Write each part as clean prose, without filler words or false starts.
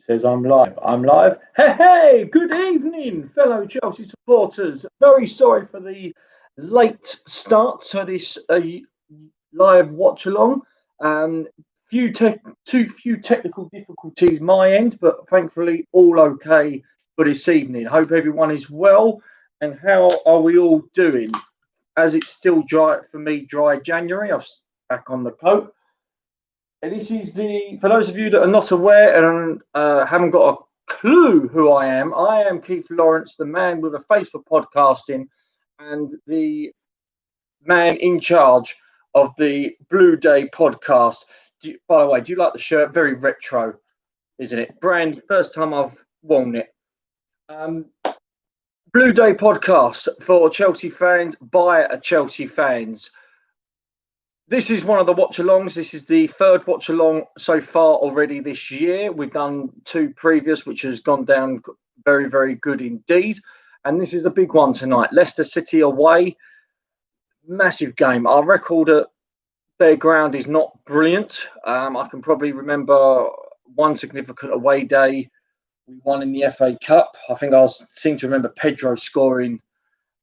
Says I'm live. I'm live. Hey, hey, good evening, fellow Chelsea supporters. Very sorry for the late start to this live watch along. Um, too few technical difficulties my end, but thankfully all okay for this evening. Hope everyone is well. And how are we all doing? As it's still dry for me, dry January. I'm back on the coat. And this is for those of you that are not aware and haven't got a clue who I am Keith Lawrence, the man with a face for podcasting and the man in charge of the Blue Day podcast. By the way, do you like the shirt? Very retro, isn't it? Brand, first time I've worn it. Blue Day podcast for Chelsea fans by Chelsea fans. This is one of the watch-alongs. This is the third watch-along so far already this year. We've done two previous, which has gone down very, very good indeed. And this is a big one tonight. Leicester City away. Massive game. Our record at their ground is not brilliant. I can probably remember one significant away day we won in the FA Cup. I think I seem to remember Pedro scoring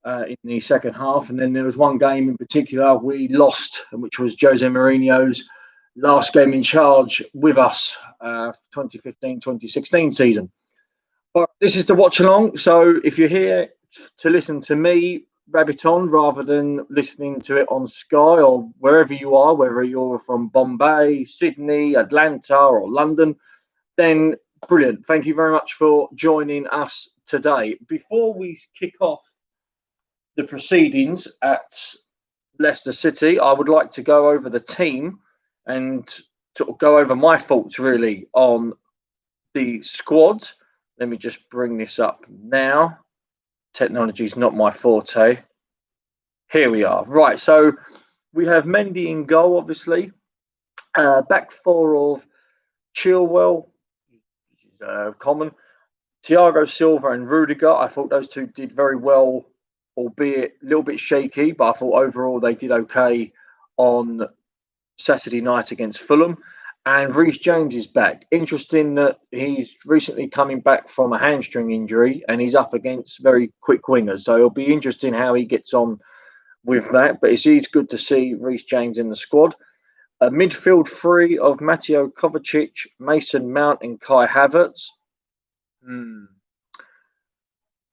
in the second half. And then there was one game in particular we lost, which was Jose Mourinho's last game in charge with us, 2015-2016 season. But this is the watch along. So if you're here to listen to me rabbit on rather than listening to it on Sky or wherever you are, whether you're from Bombay, Sydney, Atlanta or London, then brilliant. Thank you very much for joining us today. Before we kick off the proceedings at Leicester City, I would like to go over the team and sort of go over my thoughts really on the squad. Let me just bring this up now. Technology is not my forte. Here we are. Right, so we have Mendy in goal, obviously. Back four of Chilwell, which is common. Thiago Silva and Rudiger. I thought those two did very well, albeit a little bit shaky, but I thought overall they did okay on Saturday night against Fulham. And Reece James is back. Interesting that he's recently coming back from a hamstring injury and he's up against very quick wingers. So it'll be interesting how he gets on with that. But it's good to see Reece James in the squad. A midfield three of Mateo Kovacic, Mason Mount and Kai Havertz.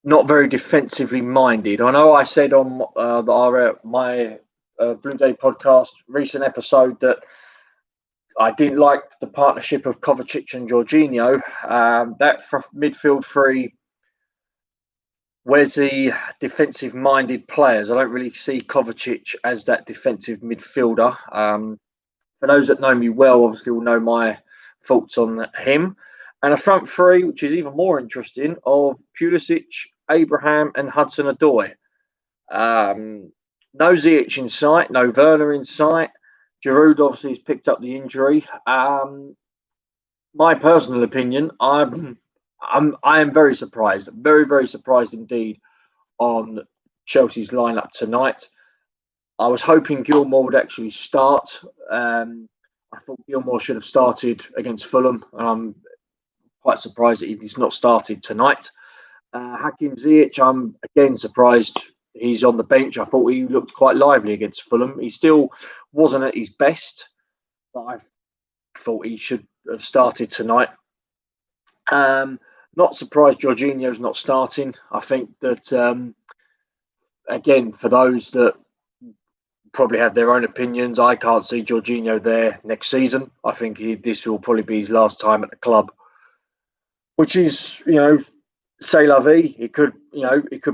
Not very defensively minded. I know I said on my Blue Day podcast recent episode that I didn't like the partnership of Kovacic and Jorginho. That midfield three, where's the defensive-minded players? I don't really see Kovacic as that defensive midfielder. For those that know me well, obviously will know my thoughts on him. And a front three, which is even more interesting, of Pulisic, Abraham and Hudson-Odoi. No Ziyech in sight, no Werner in sight. Giroud obviously has picked up the injury. My personal opinion, I am very surprised, very, very surprised indeed on Chelsea's lineup tonight. I was hoping Gilmour would actually start. I thought Gilmour should have started against Fulham. I'm quite surprised that he's not started tonight. Hakim Ziyech, I'm again surprised he's on the bench. I thought he looked quite lively against Fulham. He still wasn't at his best, but I thought he should have started tonight. Not surprised Jorginho's not starting. I think that, again, for those that probably have their own opinions, I can't see Jorginho there next season. I think this will probably be his last time at the club, which is, c'est la vie. It could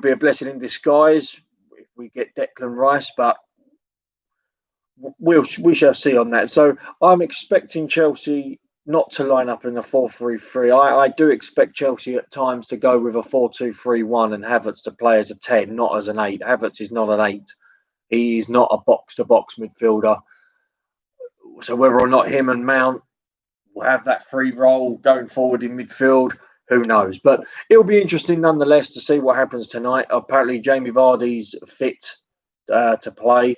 be a blessing in disguise if we get Declan Rice, but we shall see on that. So I'm expecting Chelsea not to line up in a 4-3-3. I do expect Chelsea at times to go with a 4-2-3-1 and Havertz to play as a 10, not as an 8. Havertz is not an 8. He is not a box-to-box midfielder. So whether or not him and Mount will have that free role going forward in midfield, who knows? But it'll be interesting nonetheless to see what happens tonight. Apparently, Jamie Vardy's fit to play.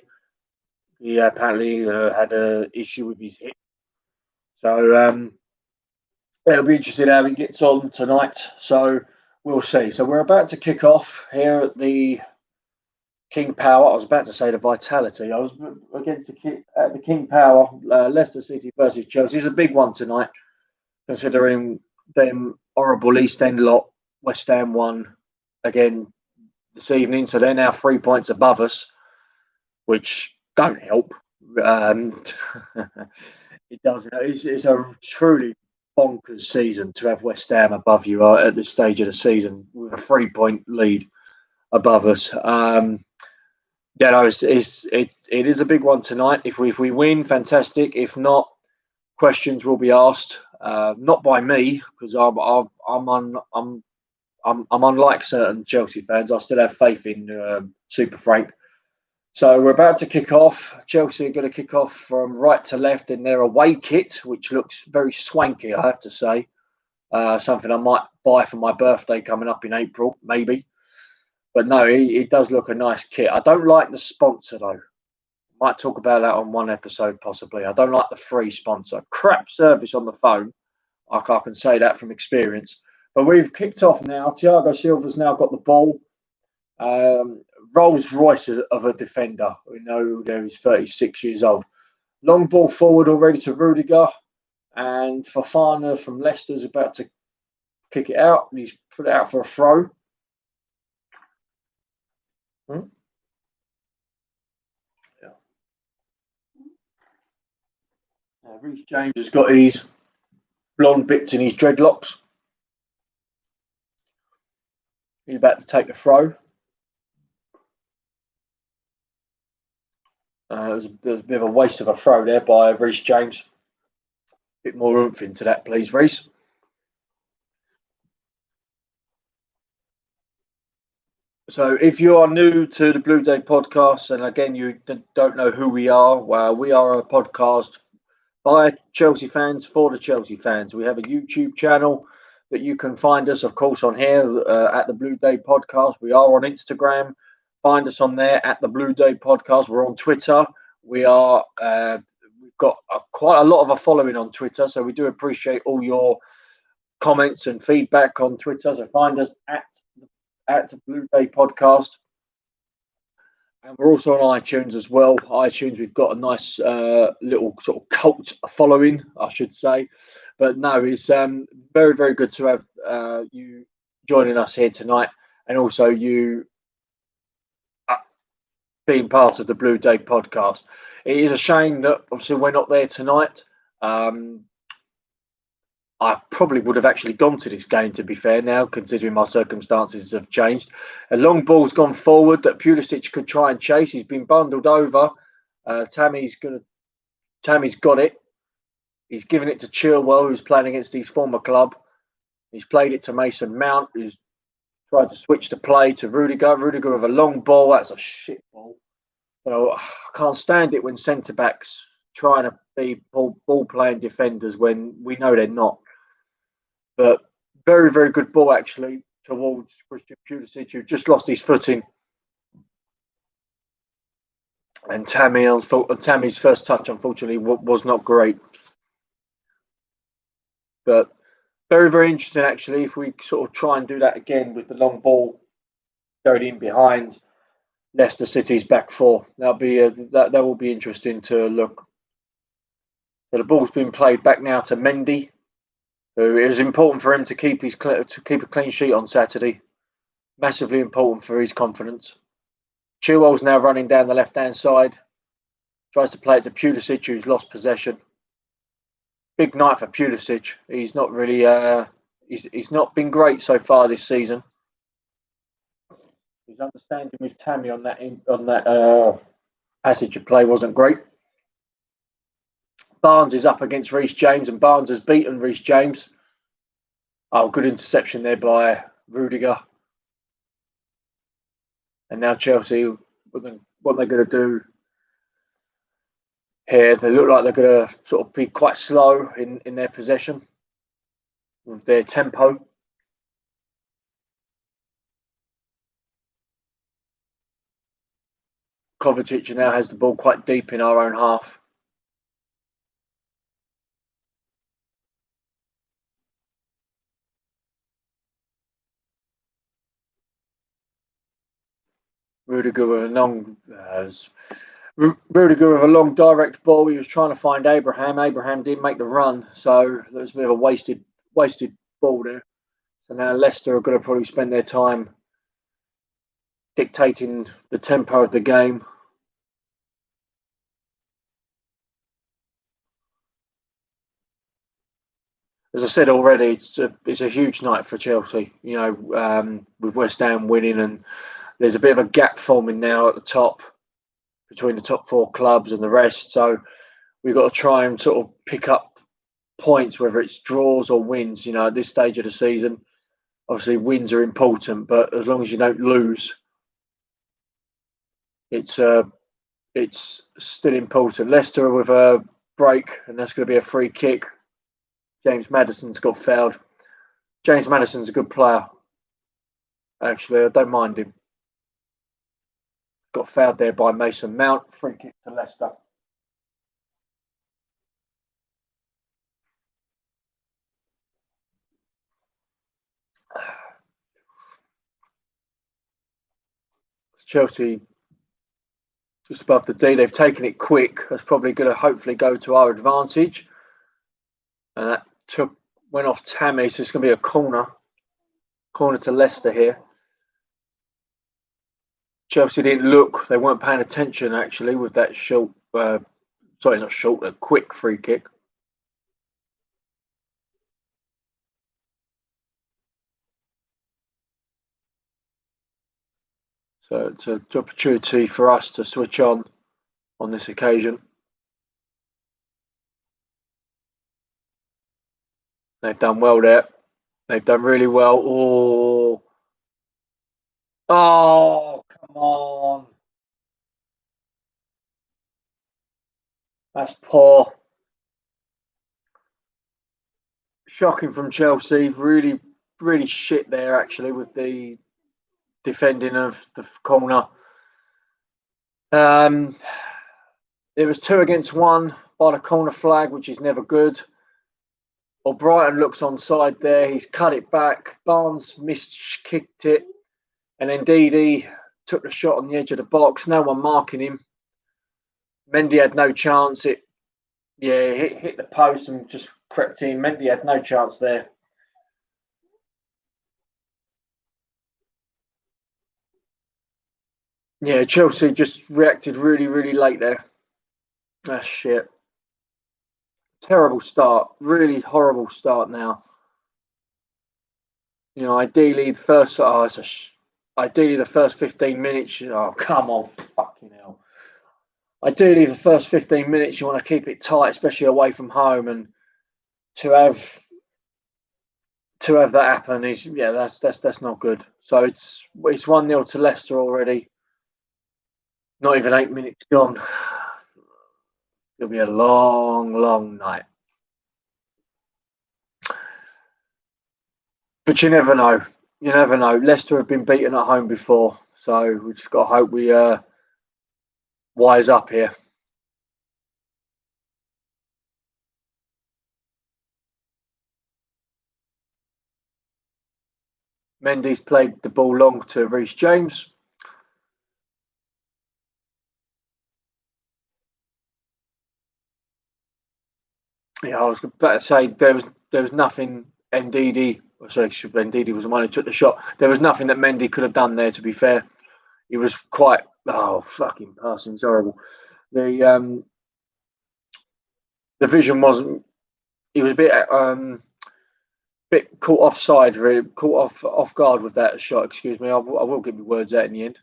He apparently had an issue with his hip. So it'll be interesting how he gets on tonight. So we'll see. So we're about to kick off here at the King Power. I was about to say the Vitality. I was against the King Power. Leicester City versus Chelsea. It's a big one tonight, considering them horrible East End lot. West Ham won again this evening, so they're now 3 points above us, which don't help. It doesn't. It's a truly bonkers season to have West Ham above you at this stage of the season with a 3 point lead above us. Yeah, no, it is a big one tonight. If we win, fantastic. If not, questions will be asked. Not by me, because I'm unlike certain Chelsea fans. I still have faith in Super Frank. So we're about to kick off. Chelsea are going to kick off from right to left in their away kit, which looks very swanky, I have to say. Something I might buy for my birthday coming up in April, maybe. But no, it does look a nice kit. I don't like the sponsor, though. Might talk about that on one episode, possibly. I don't like the free sponsor. Crap service on the phone. I can say that from experience. But we've kicked off now. Thiago Silva's now got the ball. Rolls Royce of a defender. We know he's 36 years old. Long ball forward already to Rudiger. And Fofana from Leicester's about to kick it out. He's put it out for a throw. Yeah. Reece James has got his blonde bits in his dreadlocks. He's about to take the throw. There's a bit of a waste of a throw there by Reece James. A bit more oomph into that, please, Reece. So if you are new to the Blue Day podcast, and again, you don't know who we are, well, we are a podcast by Chelsea fans for the Chelsea fans. We have a YouTube channel that you can find us, of course, on here at the Blue Day podcast. We are on Instagram. Find us on there at the Blue Day podcast. We're on Twitter. We've got quite a lot of a following on Twitter, so we do appreciate all your comments and feedback on Twitter. So find us at Blue Day Podcast. And we're also on iTunes as well. iTunes, we've got a nice little sort of cult following, I should say. But no, it's very, very good to have you joining us here tonight, and also you being part of the Blue Day podcast. It is a shame that obviously we're not there tonight. I probably would have actually gone to this game, to be fair, now, considering my circumstances have changed. A long ball's gone forward that Pulisic could try and chase. He's been bundled over. Tammy's got it. He's given it to Chilwell, who's playing against his former club. He's played it to Mason Mount, who's tried to switch the play to Rudiger. Rudiger with a long ball. That's a shit ball. So I can't stand it when centre-backs trying to be ball-playing defenders when we know they're not. But very, very good ball, actually, towards Christian Pulisic, who just lost his footing. And Tammy's first touch, unfortunately, was not great. But very, very interesting, actually, if we sort of try and do that again with the long ball going in behind Leicester City's back four. That will be interesting to look. So the ball's been played back now to Mendy. It was important for him to keep a clean sheet on Saturday. Massively important for his confidence. Chilwell's now running down the left-hand side. Tries to play it to Pulisic, who's lost possession. Big night for Pulisic. He's not really. He's not been great so far this season. His understanding with Tammy on that passage of play wasn't great. Barnes is up against Reece James, and Barnes has beaten Reece James. Oh, good interception there by Rudiger. And now Chelsea, what they're going to do here, they look like they're going to sort of be quite slow in their possession with their tempo. Kovacic now has the ball quite deep in our own half. Rudiger with a long, Rudiger with a long direct ball. He was trying to find Abraham. Abraham didn't make the run, so there was a bit of a wasted ball there. So now Leicester are going to probably spend their time dictating the tempo of the game. As I said already, it's a huge night for Chelsea. You know, with West Ham winning, and there's a bit of a gap forming now at the top between the top four clubs and the rest. So we've got to try and sort of pick up points, whether it's draws or wins. You know, at this stage of the season, obviously wins are important, but as long as you don't lose, it's still important. Leicester with a break, and that's going to be a free kick. James Maddison's got fouled. James Maddison's a good player. Actually, I don't mind him. Got fouled there by Mason Mount. Free kick to Leicester. Chelsea just above the D. They've taken it quick. That's probably going to hopefully go to our advantage. And that went off Tammy, so it's going to be a corner to Leicester here. Chelsea didn't look. They weren't paying attention, actually, with that short, sorry, not short, a quick free kick. So it's an opportunity for us to switch on this occasion. They've done well there. They've done really well. Oh, come on. That's poor. Shocking from Chelsea. Really, really shit there, actually, with the defending of the corner. It was 2 against 1 by the corner flag, which is never good. O'Brien looks onside there. He's cut it back. Barnes kicked it. And then Ndidi took the shot on the edge of the box. No one marking him. Mendy had no chance. It hit the post and just crept in. Mendy had no chance there. Yeah, Chelsea just reacted really, really late there. Ah, shit. Terrible start. Really horrible start now. You know, ideally the first 15 minutes. Oh, come on, fucking hell. Ideally, the first 15 minutes you want to keep it tight, especially away from home, and to have that happen is that's not good. So it's 1-0 to Leicester already. Not even 8 minutes gone. It'll be a long, long night. But you never know. You never know. Leicester have been beaten at home before, so we just got to hope we wise up here. Mendy's played the ball long to Reece James. Yeah, I was about to say there was nothing Ndidi. Sorry, Ndidi was the one who took the shot. There was nothing that Mendy could have done there. To be fair, he was quite fucking passing's horrible. The vision wasn't. He was a bit caught offside, really caught off guard with that shot. Excuse me, I will get my words out in the end.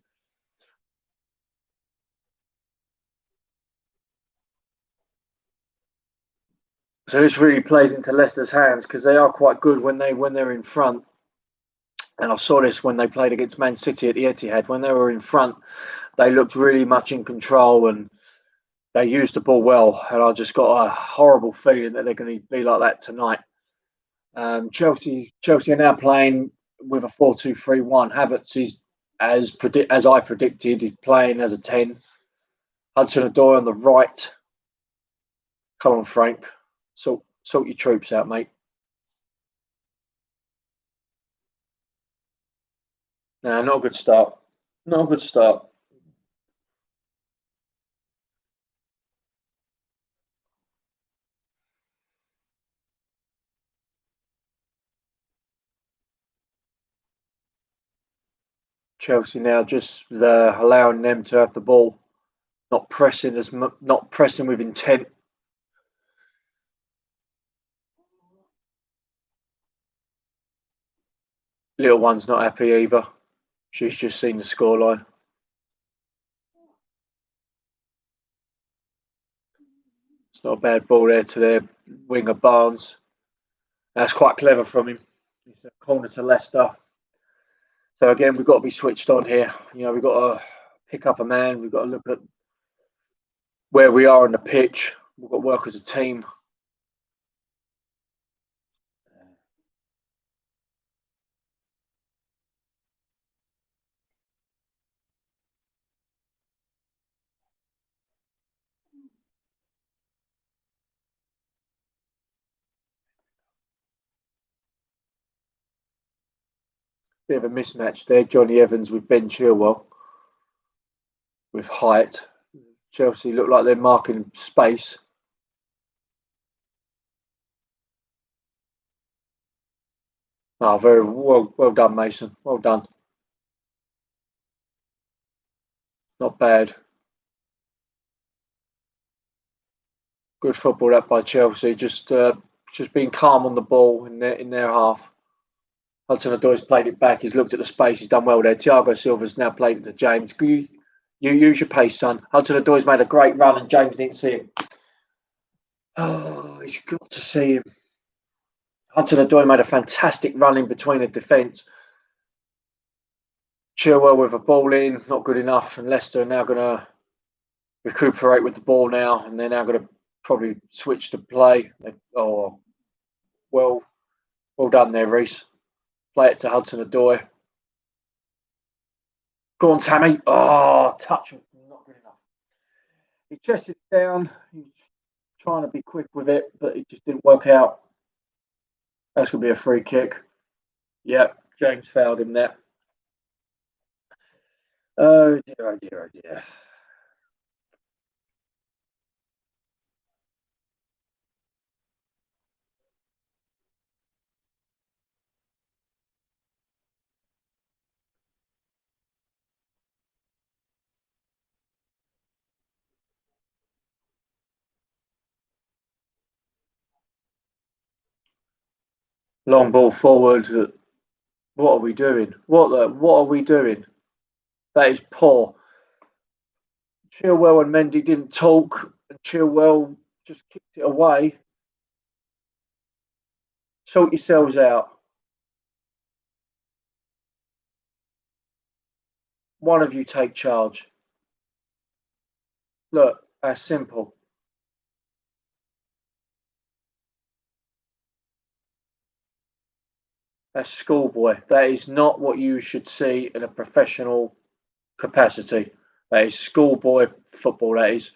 So this really plays into Leicester's hands because they are quite good when they're in front. And I saw this when they played against Man City at the Etihad. When they were in front, they looked really much in control and they used the ball well. And I just got a horrible feeling that they're going to be like that tonight. Chelsea are now playing with a 4-2-3-1. Havertz is as I predicted. He's playing as a 10. Hudson-Odoi on the right. Come on, Frank. Sort your troops out, mate. No, not a good start. Not a good start. Chelsea now just allowing them to have the ball, not pressing not pressing with intent. Little one's not happy either. She's just seen the scoreline. It's not a bad ball there to their winger Barnes. That's quite clever from him. It's a corner to Leicester. So again, we've got to be switched on here. We've got to pick up a man. We've got to look at where we are on the pitch. We've got to work as a team. Bit of a mismatch there. Johnny Evans with Ben Chilwell with height. Chelsea look like they're marking space. Oh, very well done, Mason. Well done. Not bad. Good football that by Chelsea. Just being calm on the ball in their half. Hudson-Odoi's played it back. He's looked at the space. He's done well there. Thiago Silva's now played it to James. You use your pace, son. Hudson-Odoi's made a great run and James didn't see him. Oh, he's got to see him. Hudson-Odoi made a fantastic run in between the defence. Chilwell with a ball in, not good enough. And Leicester are now going to recuperate with the ball now. And they're now going to probably switch to play. Oh, well done there, Reece. Play it to Hudson-Odoi. Go on, Tammy. Oh, touch. Not good enough. He chested it down. He's trying to be quick with it, but it just didn't work out. That's going to be a free kick. Yep, James fouled him there. Oh, dear, oh, dear, oh, dear. Long ball forward. What are we doing? What are we doing? That is poor. Chilwell and Mendy didn't talk, and Chilwell just kicked it away. Sort yourselves out. One of you take charge. Look, that's simple. That's schoolboy. That is not what you should see in a professional capacity. That is schoolboy football, that is.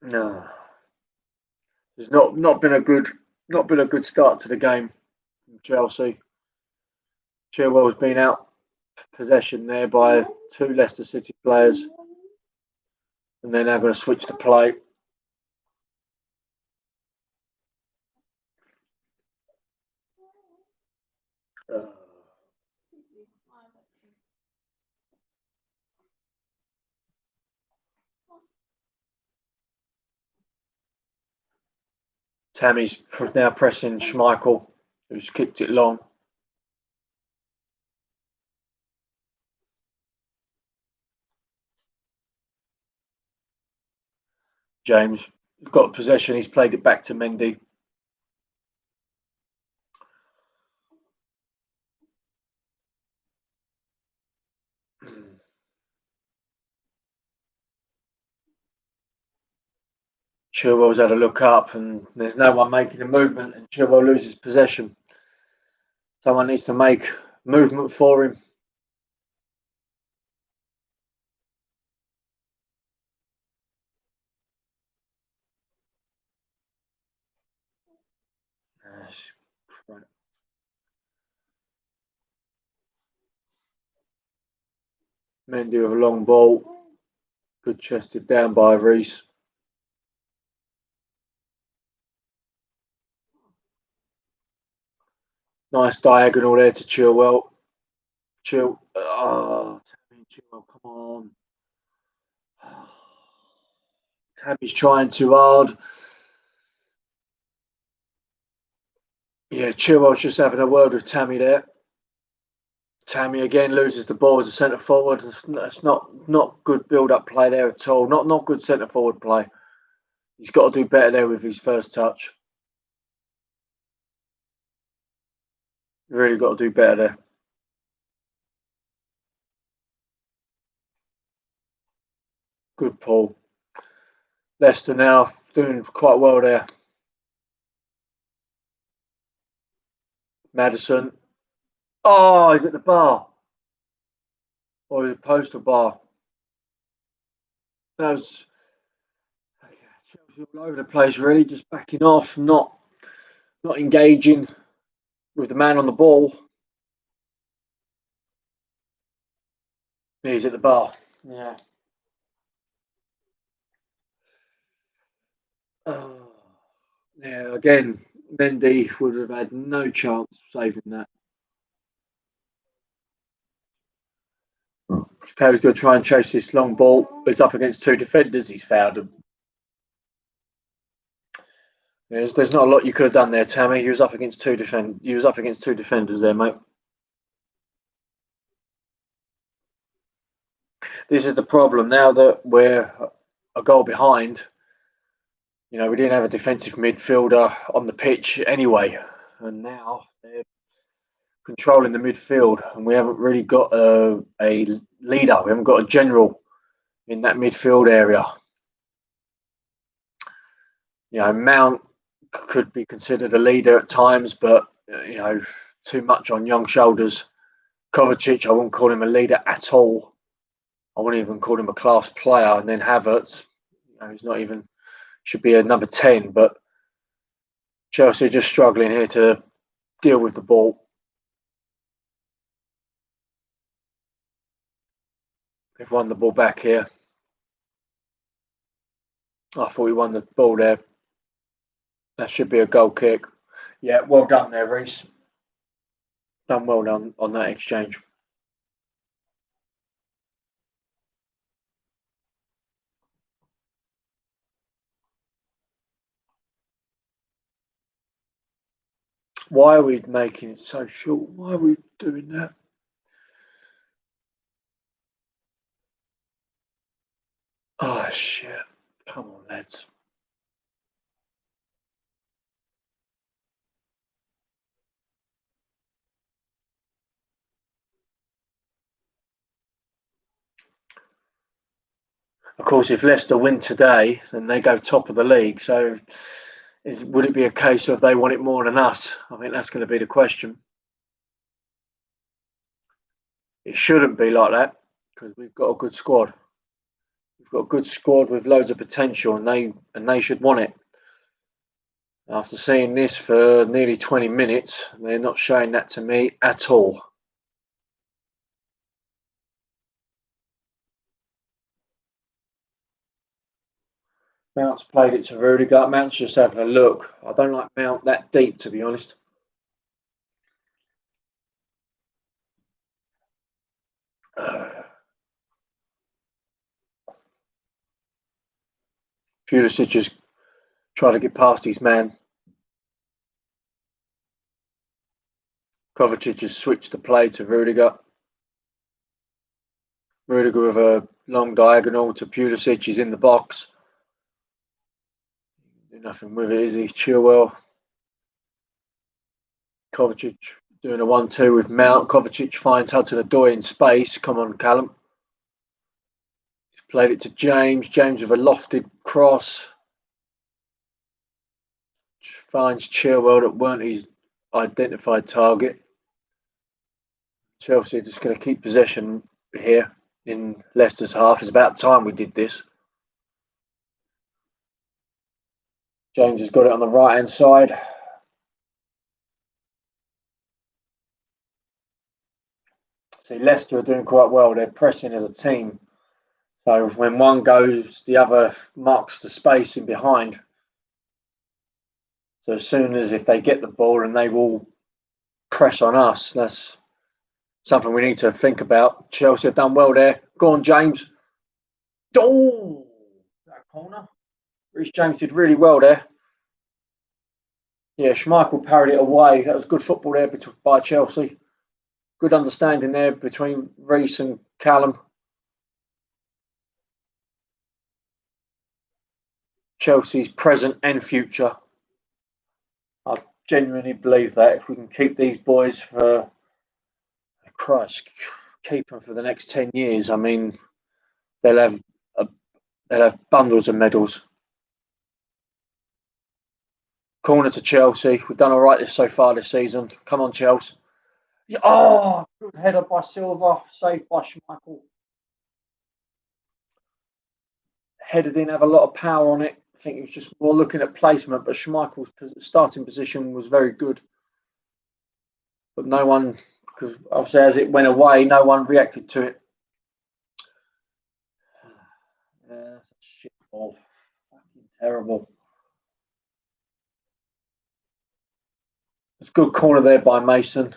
No. It's not been a good start to the game from Chelsea. Chilwell's been out possession there by two Leicester City players, and they're now going to switch to play. Tammy's now pressing Schmeichel, who's kicked it long. James got possession. He's played it back to Mendy. Chilwell's had a look up, and there's no one making a movement, and Chilwell loses possession. Someone needs to make movement for him. Mendy with a long ball. Good chested down by Reese. Nice diagonal there to Chilwell. Oh, Chilwell, come on. Tammy's trying too hard. Yeah, Chilwell's just having a word with Tammy there. Tammy again loses the ball as a centre forward. It's not good build-up play there at all. Not good centre forward play. He's got to do better there with his first touch. Really got to do better there. Good pull. Leicester now doing quite well there. Maddison. Oh, he's at the bar. Or he's post or bar. That was Chelsea all over the place, really, just backing off, not engaging with the man on the ball. He's at the bar. Yeah. Oh, yeah, again, Mendy would have had no chance of saving that. Perry's going to try and chase this long ball. He's up against two defenders. He's fouled him. There's not a lot you could have done there, Tammy. He was up against two defenders there, mate. This is the problem now that we're a goal behind. You know, we didn't have a defensive midfielder on the pitch anyway, and now they're controlling the midfield, and we haven't really got a leader. We haven't got a general in that midfield area. You know, Mount could be considered a leader at times, but you know, too much on young shoulders. Kovacic, I wouldn't call him a leader at all. I wouldn't even call him a class player. And then Havertz, you know, he's not even, should be a number 10, but Chelsea just struggling here to deal with the ball. They've won the ball back here. I thought we won the ball there. That should be a goal kick. Yeah, well done there, Reese. Done well done on that exchange. Why are we making it so short? Why are we doing that? Oh, shit. Come on, lads. Of course, if Leicester win today, then they go top of the league. So, would it be a case of they want it more than us? I think that's going to be the question. It shouldn't be like that because we've got a good squad. We've got a good squad with loads of potential, and they should want it. After seeing this for nearly 20 minutes, they're not showing that to me at all. Mount's played it to Rudiger. Mount's just having a look. I don't like Mount that deep, to be honest. Pulisic just trying to get past his man. Kovacic has switched the play to Rudiger. Rudiger with a long diagonal to Pulisic. He's in the box. Do nothing with it, is he? Chilwell. Kovacic doing a 1-2 with Mount. Kovacic finds Hudson-Odoi in space. Come on, Callum. He's played it to James. James with a lofted cross. Finds Chilwell that weren't his identified target. Chelsea are just going to keep possession here in Leicester's half. It's about time we did this. James has got it on the right-hand side. See, Leicester are doing quite well. They're pressing as a team. So when one goes, the other marks the space in behind. So as soon as if they get the ball and they will press on us, that's something we need to think about. Chelsea have done well there. Go on, James. Oh, that corner. Reece James did really well there. Yeah, Schmeichel parried it away. That was good football there by Chelsea. Good understanding there between Reece and Callum. Chelsea's present and future. I genuinely believe that if we can keep these boys for Christ, keep them for the next 10 years, I mean, they'll have bundles of medals. Corner to Chelsea. We've done all right so far this season. Come on, Chelsea. Oh, good header by Silva. Saved by Schmeichel. Header didn't have a lot of power on it. I think it was just more looking at placement, but Schmeichel's starting position was very good. But no one, because obviously as it went away, no one reacted to it. That's a shit ball. Fucking terrible. It's a good corner there by Mason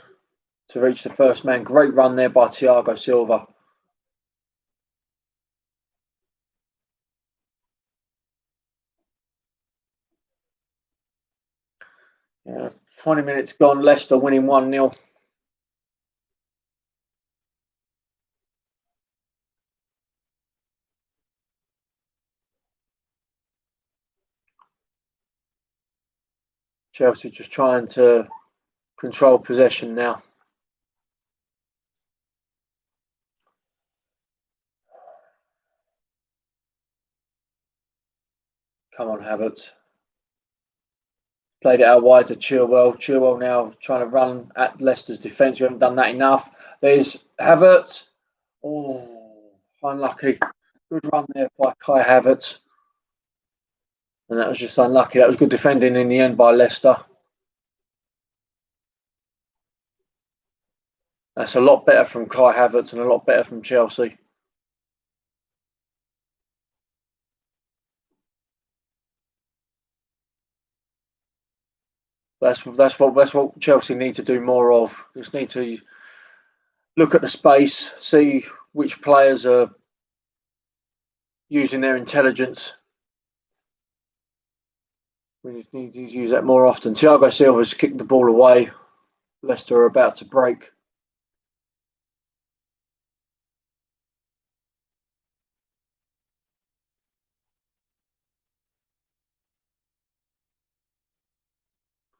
to reach the first man. Great run there by Thiago Silva. Yeah, 20 minutes gone. Leicester winning 1-0. Chelsea just trying to control possession now. Come on, Havertz. Played it out wide to Chilwell. Chilwell now trying to run at Leicester's defence. We haven't done that enough. There's Havertz. Oh, unlucky. Good run there by Kai Havertz. And that was just unlucky. That was good defending in the end by Leicester. That's a lot better from Kai Havertz and a lot better from Chelsea. That's what Chelsea need to do more of. Just need to look at the space, see which players are using their intelligence. We just need to use that more often. Thiago Silva's kicked the ball away. Leicester are about to break.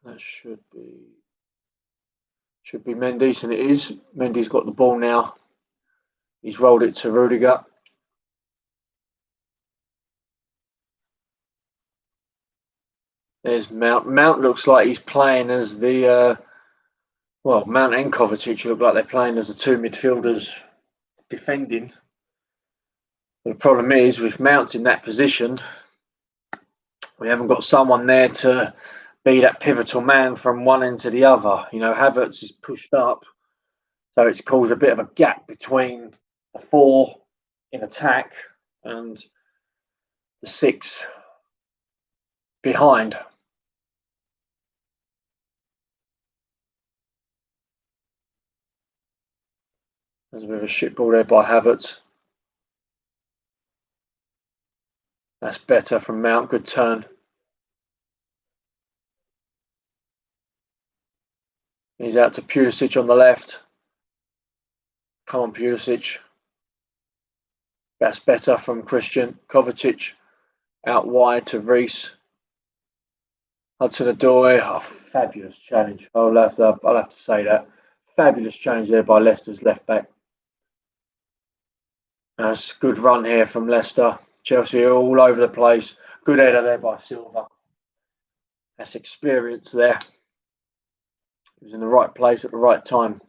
That should be Mendy's, and it is. Mendy's got the ball now. He's rolled it to Rudiger. There's Mount. Mount looks like he's playing as the Mount and Kovacic look like they're playing as the two midfielders defending. The problem is with Mount in that position, we haven't got someone there to be that pivotal man from one end to the other. You know, Havertz is pushed up, so it's caused a bit of a gap between the four in attack and the six behind. There's a bit of a shit ball there by Havertz. That's better from Mount. Good turn. He's out to Pulisic on the left. Come on, Pulisic. That's better from Christian. Kovacic out wide to Reece. Hudson-Odoi. Oh, fabulous challenge. I'll have to say that. Fabulous challenge there by Leicester's left back. That's a good run here from Leicester. Chelsea are all over the place. Good header there by Silva. That's experience there. He was in the right place at the right time.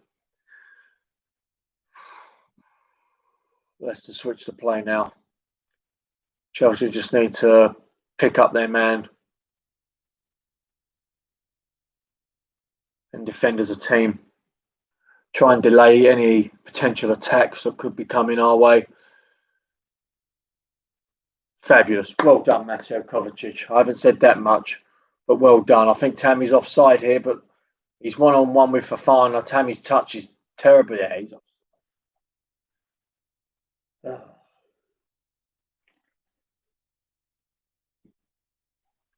Leicester switch the play now. Chelsea just need to pick up their man and defend as a team. try and delay any potential attacks that could be coming our way. Fabulous. Well done, Mateo Kovacic. I haven't said that much, but well done. I think Tammy's offside here, but he's one-on-one with Fofana. Tammy's touch is terrible. Yeah, he's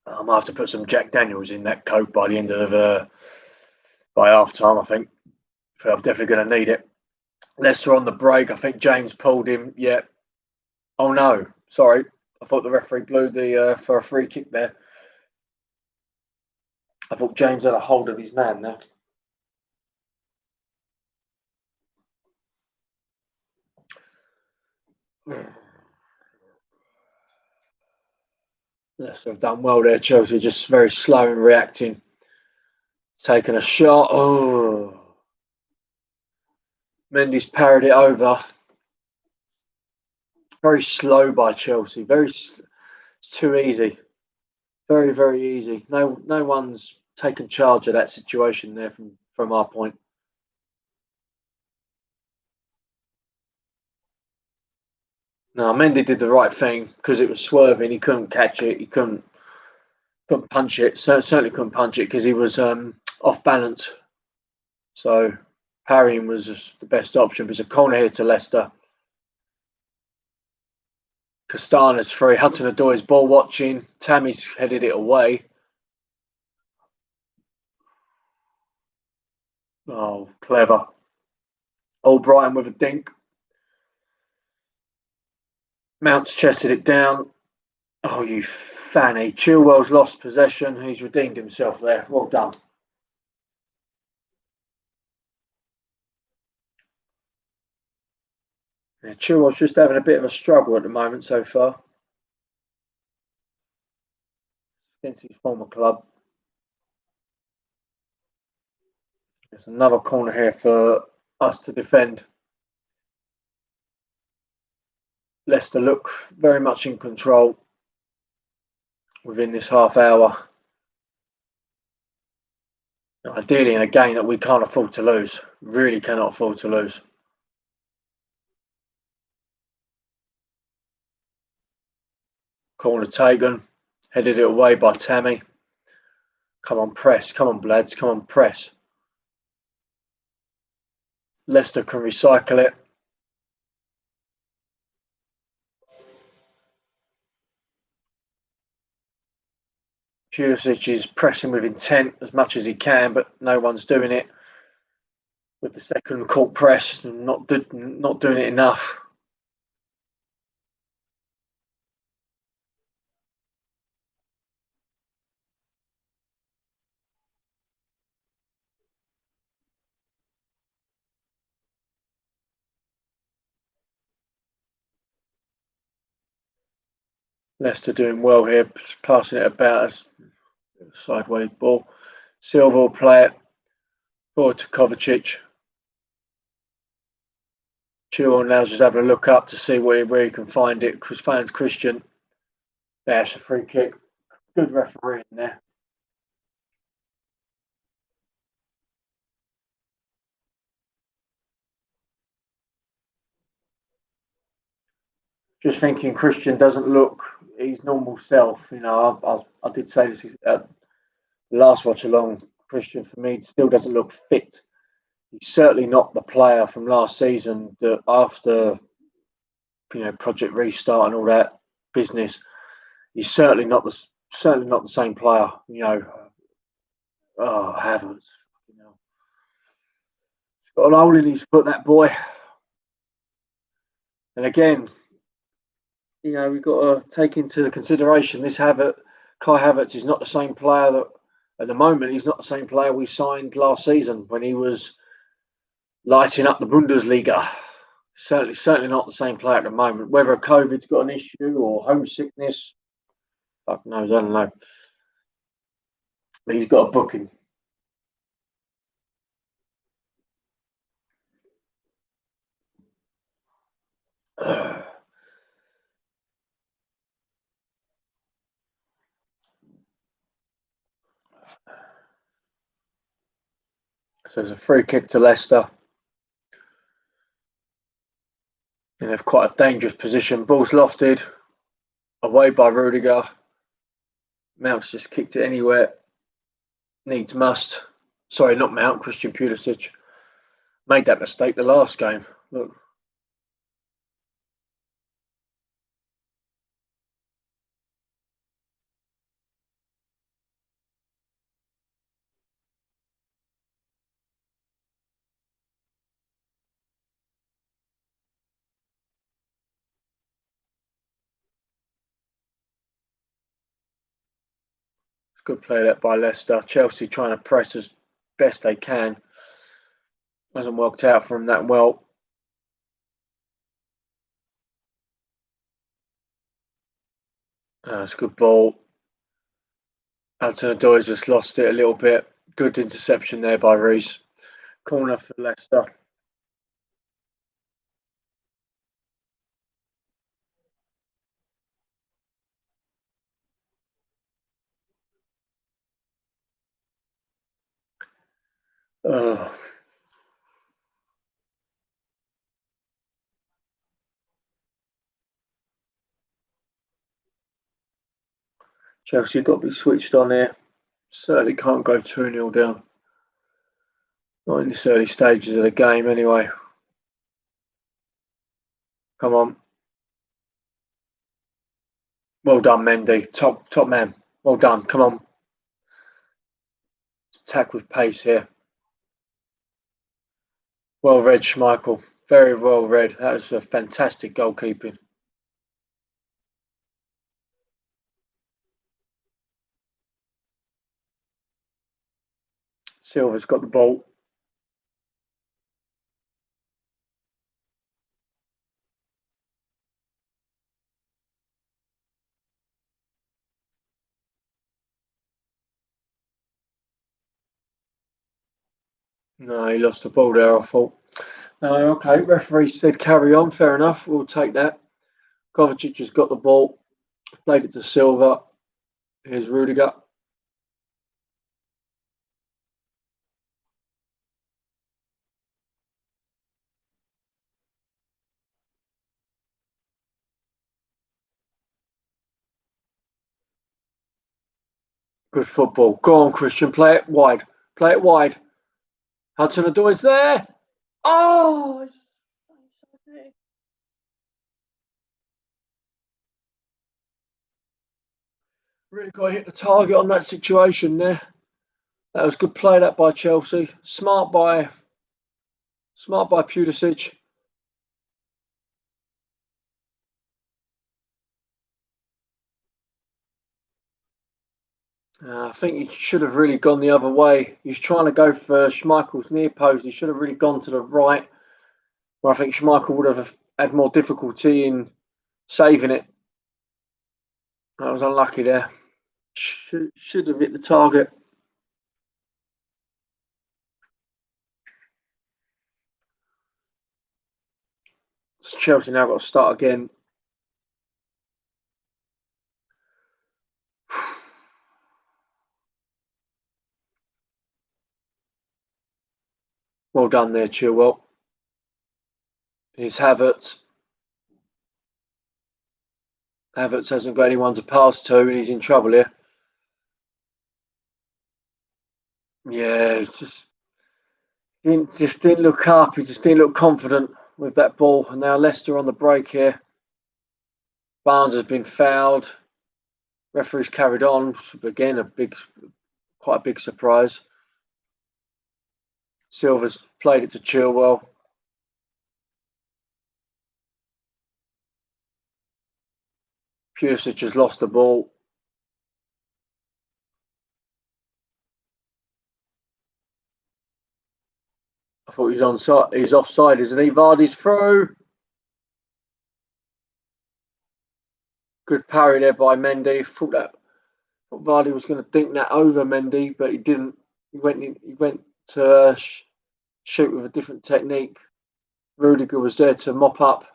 I might have to put some Jack Daniels in that Coke by the end of by half time. I think I'm definitely going to need it. Leicester on the break. I think James pulled him. Yeah. Oh no, sorry. I thought the referee blew the for a free kick there. I thought James had a hold of his man there. Leicester have done well there. Chelsea just very slow in reacting. Taking a shot. Oh, Mendy's parried it over. Very slow by Chelsea. It's too easy. Very, very easy. No one's taken charge of that situation there from our point. No, Mendy did the right thing because it was swerving. He couldn't catch it. He couldn't punch it. Certainly couldn't punch it because he was off balance. So parrying was the best option. But it's a corner here to Leicester. Castana's free. Hudson-Odoi's ball watching. Tammy's headed it away. Oh, clever. O'Brien with a dink. Mount's chested it down. Oh, you fanny. Chilwell's lost possession. He's redeemed himself there. Well done. Yeah, Chilwell's just having a bit of a struggle at the moment so far. Against his former club. There's another corner here for us to defend. Leicester look very much in control within this half hour. Ideally, in a game that we can't afford to lose. Really cannot afford to lose. Corner taken. Headed it away by Tammy. Come on, press. Come on, lads. Come on, press. Leicester can recycle it. Pulisic is pressing with intent as much as he can, but no one's doing it. With the second court press, not doing it enough. Leicester doing well here, passing it about as sideways ball. Silva will play it forward to Kovacic. Chilwell now just having a look up to see where he can find it. Finds Christian. That's a free kick. Good referee in there. Just thinking Christian doesn't look his normal self. You know, I did say this at the last watch along. Christian, for me, still doesn't look fit. He's certainly not the player from last season that after, Project Restart and all that business, he's certainly not the same player. Oh, Havertz, he's got an hole in his foot, that boy. And again, we've got to take into consideration this Kai Havertz is not the same player that at the moment he's not the same player we signed last season when he was lighting up the Bundesliga. Certainly not the same player at the moment. Whether COVID's got an issue or homesickness, fuck knows, I don't know. But he's got a booking. So it's a free kick to Leicester. And they've quite a dangerous position. Ball's lofted, away by Rudiger. Mount's just kicked it anywhere. Needs must. Sorry, not Mount, Christian Pulisic. Made that mistake the last game. Look. Good play that by Leicester. Chelsea trying to press as best they can. Hasn't worked out for them that well. It's a good ball. Hudson-Odoi's just lost it a little bit. Good interception there by Reece. Corner for Leicester. Oh. Chelsea got to be switched on here. Certainly can't go 2-0 down. Not in this early stages of the game, anyway. Come on. Well done, Mendy. Top man. Well done. Come on. Attack with pace here. Well read, Schmeichel. Very well read. That was a fantastic goalkeeping. Silva's got the ball. No, he lost the ball there, I thought. No, okay. Referee said carry on. Fair enough. We'll take that. Kovacic has got the ball. Played it to Silva. Here's Rudiger. Good football. Go on, Christian. Play it wide. Play it wide. Hudson-Odoi's there. Oh! Really got to hit the target on that situation there. That was good play that by Chelsea. Smart by Pulisic. I think he should have really gone the other way. He was trying to go for Schmeichel's near post. He should have really gone to the right, where I think Schmeichel would have had more difficulty in saving it. That was unlucky there. Should have hit the target. So Chelsea now got to start again. Well done there, Chilwell. Here's Havertz. Havertz hasn't got anyone to pass to, and he's in trouble here. Yeah, didn't look up. He just didn't look confident with that ball. And now Leicester on the break here. Barnes has been fouled. Referee's carried on. Again, quite a big surprise. Silva's played it to Chilwell. Pulisic has lost the ball. I thought he's onside. He's offside, isn't he? Vardy's through. Good parry there by Mendy. Thought Vardy was going to dink that over Mendy, but he didn't. He went to shoot with a different technique. Rudiger was there to mop up.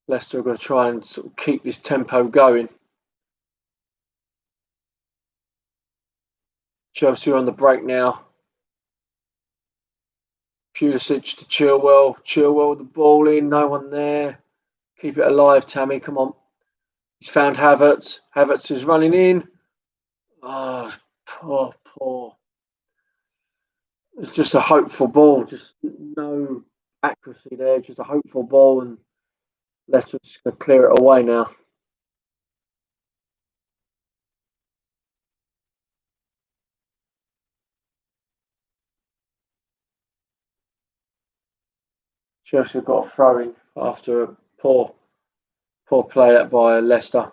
Leicester are going to try and sort of keep this tempo going. Chelsea are on the break now. Pulisic to Chilwell. Chilwell with the ball in. No one there. Keep it alive, Tammy. Come on. He's found Havertz. Havertz is running in. Oh, poor. It's just a hopeful ball. Just no accuracy there. Just a hopeful ball, and Leicester's just going to clear it away now. Chelsea got a throw in after a poor play by Leicester.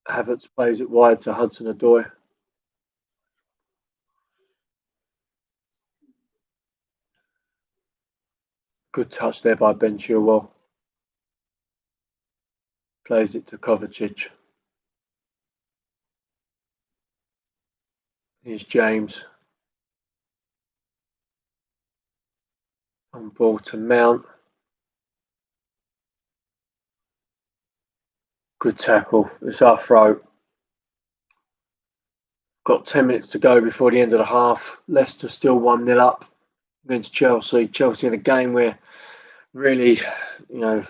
Havertz plays it wide to Hudson-Odoi. Good touch there by Ben Chilwell. Plays it to Kovacic. Here's James. On ball to Mount. Good tackle. It's our throw. Got 10 minutes to go before the end of the half. Leicester still 1-0 up against Chelsea. Chelsea in a game where really, it's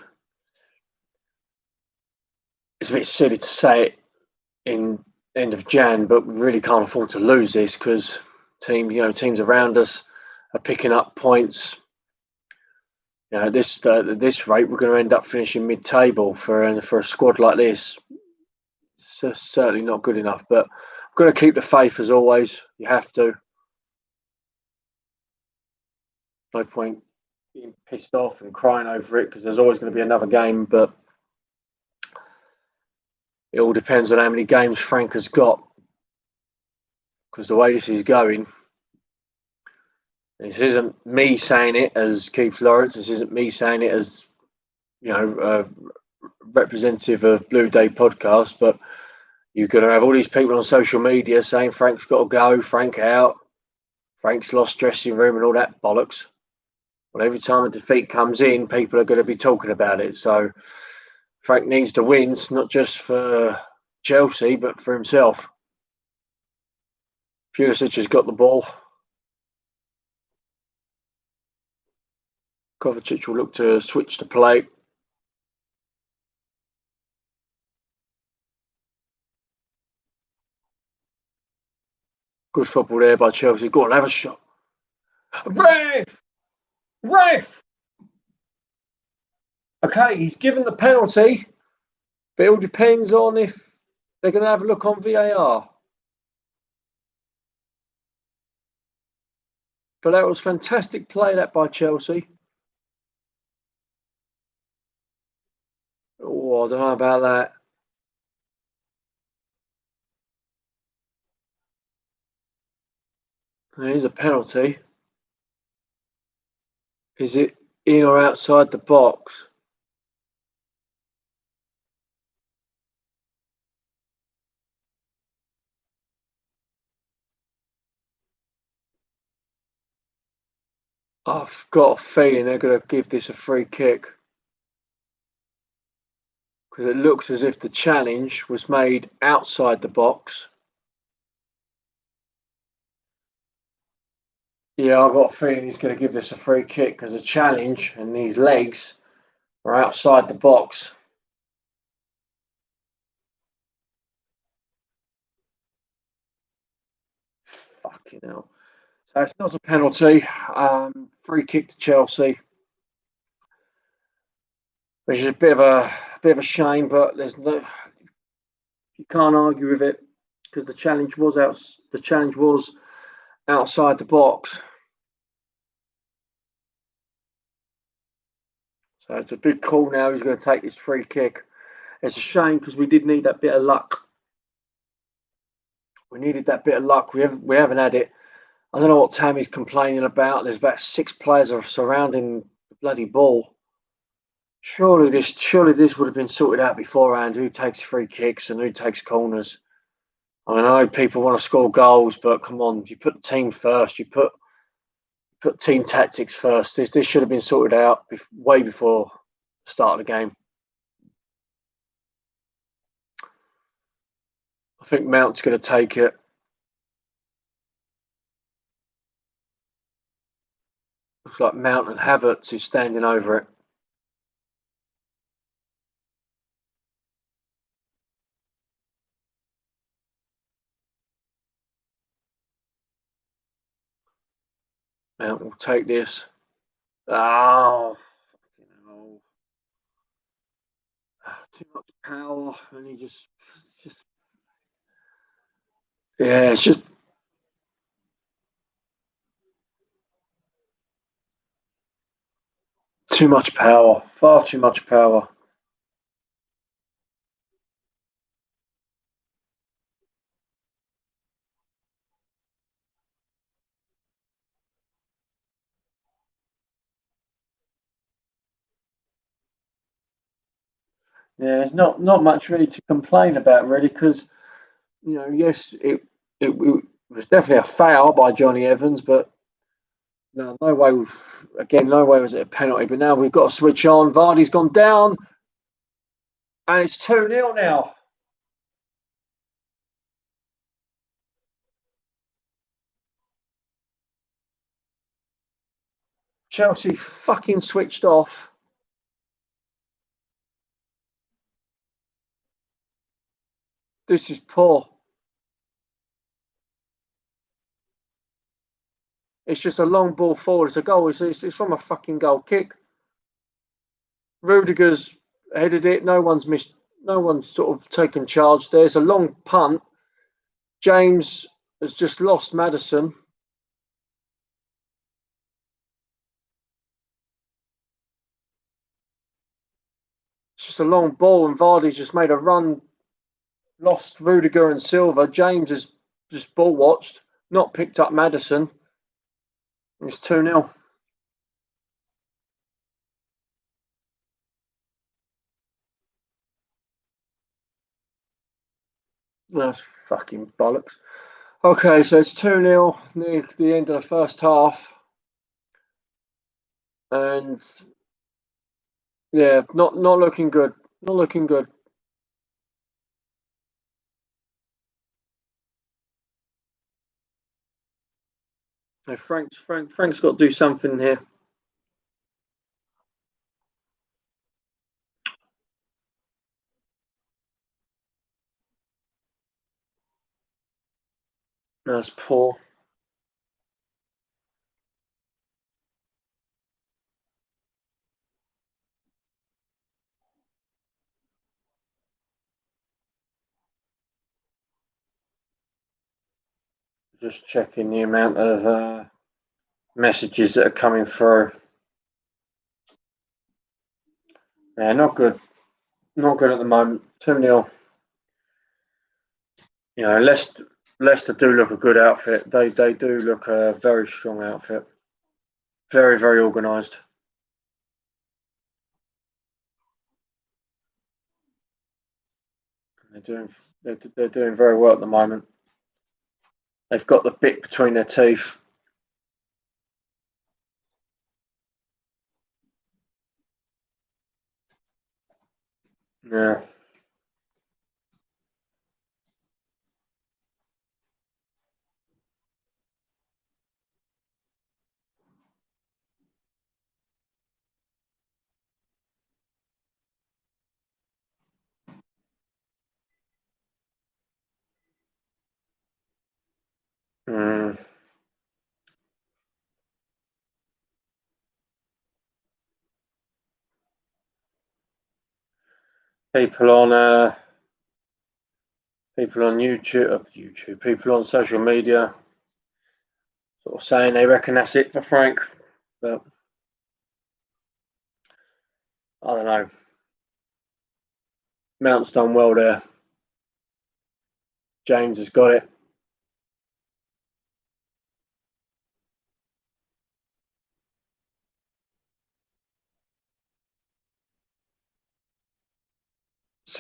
a bit silly to say it in end of Jan, but we really can't afford to lose this because teams around us are picking up points. At this rate, we're going to end up finishing mid-table for a squad like this. It's certainly not good enough, but I'm going to keep the faith as always. You have to. No point being pissed off and crying over it because there's always going to be another game, but it all depends on how many games Frank has got. Because the way this is going, this isn't me saying it as Keith Lawrence. This isn't me saying it as, a representative of Blue Day podcast. But you're going to have all these people on social media saying Frank's got to go, Frank out, Frank's lost dressing room and all that bollocks. Well, every time a defeat comes in, people are going to be talking about it. So Frank needs to win, not just for Chelsea, but for himself. Pulisic has got the ball. Kovacic will look to switch the play. Good football there by Chelsea. Go on, have a shot. Ref! Okay, he's given the penalty, but it all depends on if they're going to have a look on VAR. But that was fantastic play that by Chelsea. Oh, I don't know about that. Here's a penalty. Is it in or outside the box? I've got a feeling they're going to give this a free kick. Because it looks as if the challenge was made outside the box. Yeah, I've got a feeling he's going to give this a free kick because the challenge and these legs are outside the box. Fucking hell. So it's not a penalty. Free kick to Chelsea, which is a bit of a shame, but you can't argue with it because the challenge was outside the box. So it's a big call now. He's going to take this free kick. It's a shame because we did need that bit of luck. We needed that bit of luck. We haven't had it. I don't know what Tammy's complaining about. There's about 6 players are surrounding the bloody ball. Surely this would have been sorted out beforehand. Who takes free kicks and who takes corners? I mean, I know people want to score goals, but come on, you put the team first. You put team tactics first. This should have been sorted out way before the start of the game. I think Mount's going to take it. Looks like Mount and Havertz is standing over it. Mount will take this. Oh, no. Too much power, and he just yeah, it's just too much power. Far too much power. Yeah, there's not much really to complain about, really, because yes, it was definitely a foul by Johnny Evans, but no way. Again, no way was it a penalty. But now we've got to switch on. Vardy's gone down, and it's 2-0 now. Chelsea fucking switched off. This is poor. It's just a long ball forward. It's a goal. It's from a fucking goal kick. Rudiger's headed it. No one's missed. No one's sort of taken charge. There's a long punt. James has just lost Maddison. It's just a long ball, and Vardy's just made a run, lost Rudiger and Silva. James has just ball watched, not picked up Maddison. It's 2-0. That's fucking bollocks. Okay, so it's 2-0 near the end of the first half. And yeah, not looking good. Not looking good. No, Frank's got to do something here. That's poor. Just checking the amount of messages that are coming through. Yeah, not good. Not good at the moment. 2-0. Leicester do look a good outfit. They do look a very strong outfit. Very, very organised. They're doing they're doing very well at the moment. They've got the bit between their teeth. Yeah. Mm. People on people on social media, sort of saying they reckon that's it for Frank, but I don't know. Mount's done well there. James has got it.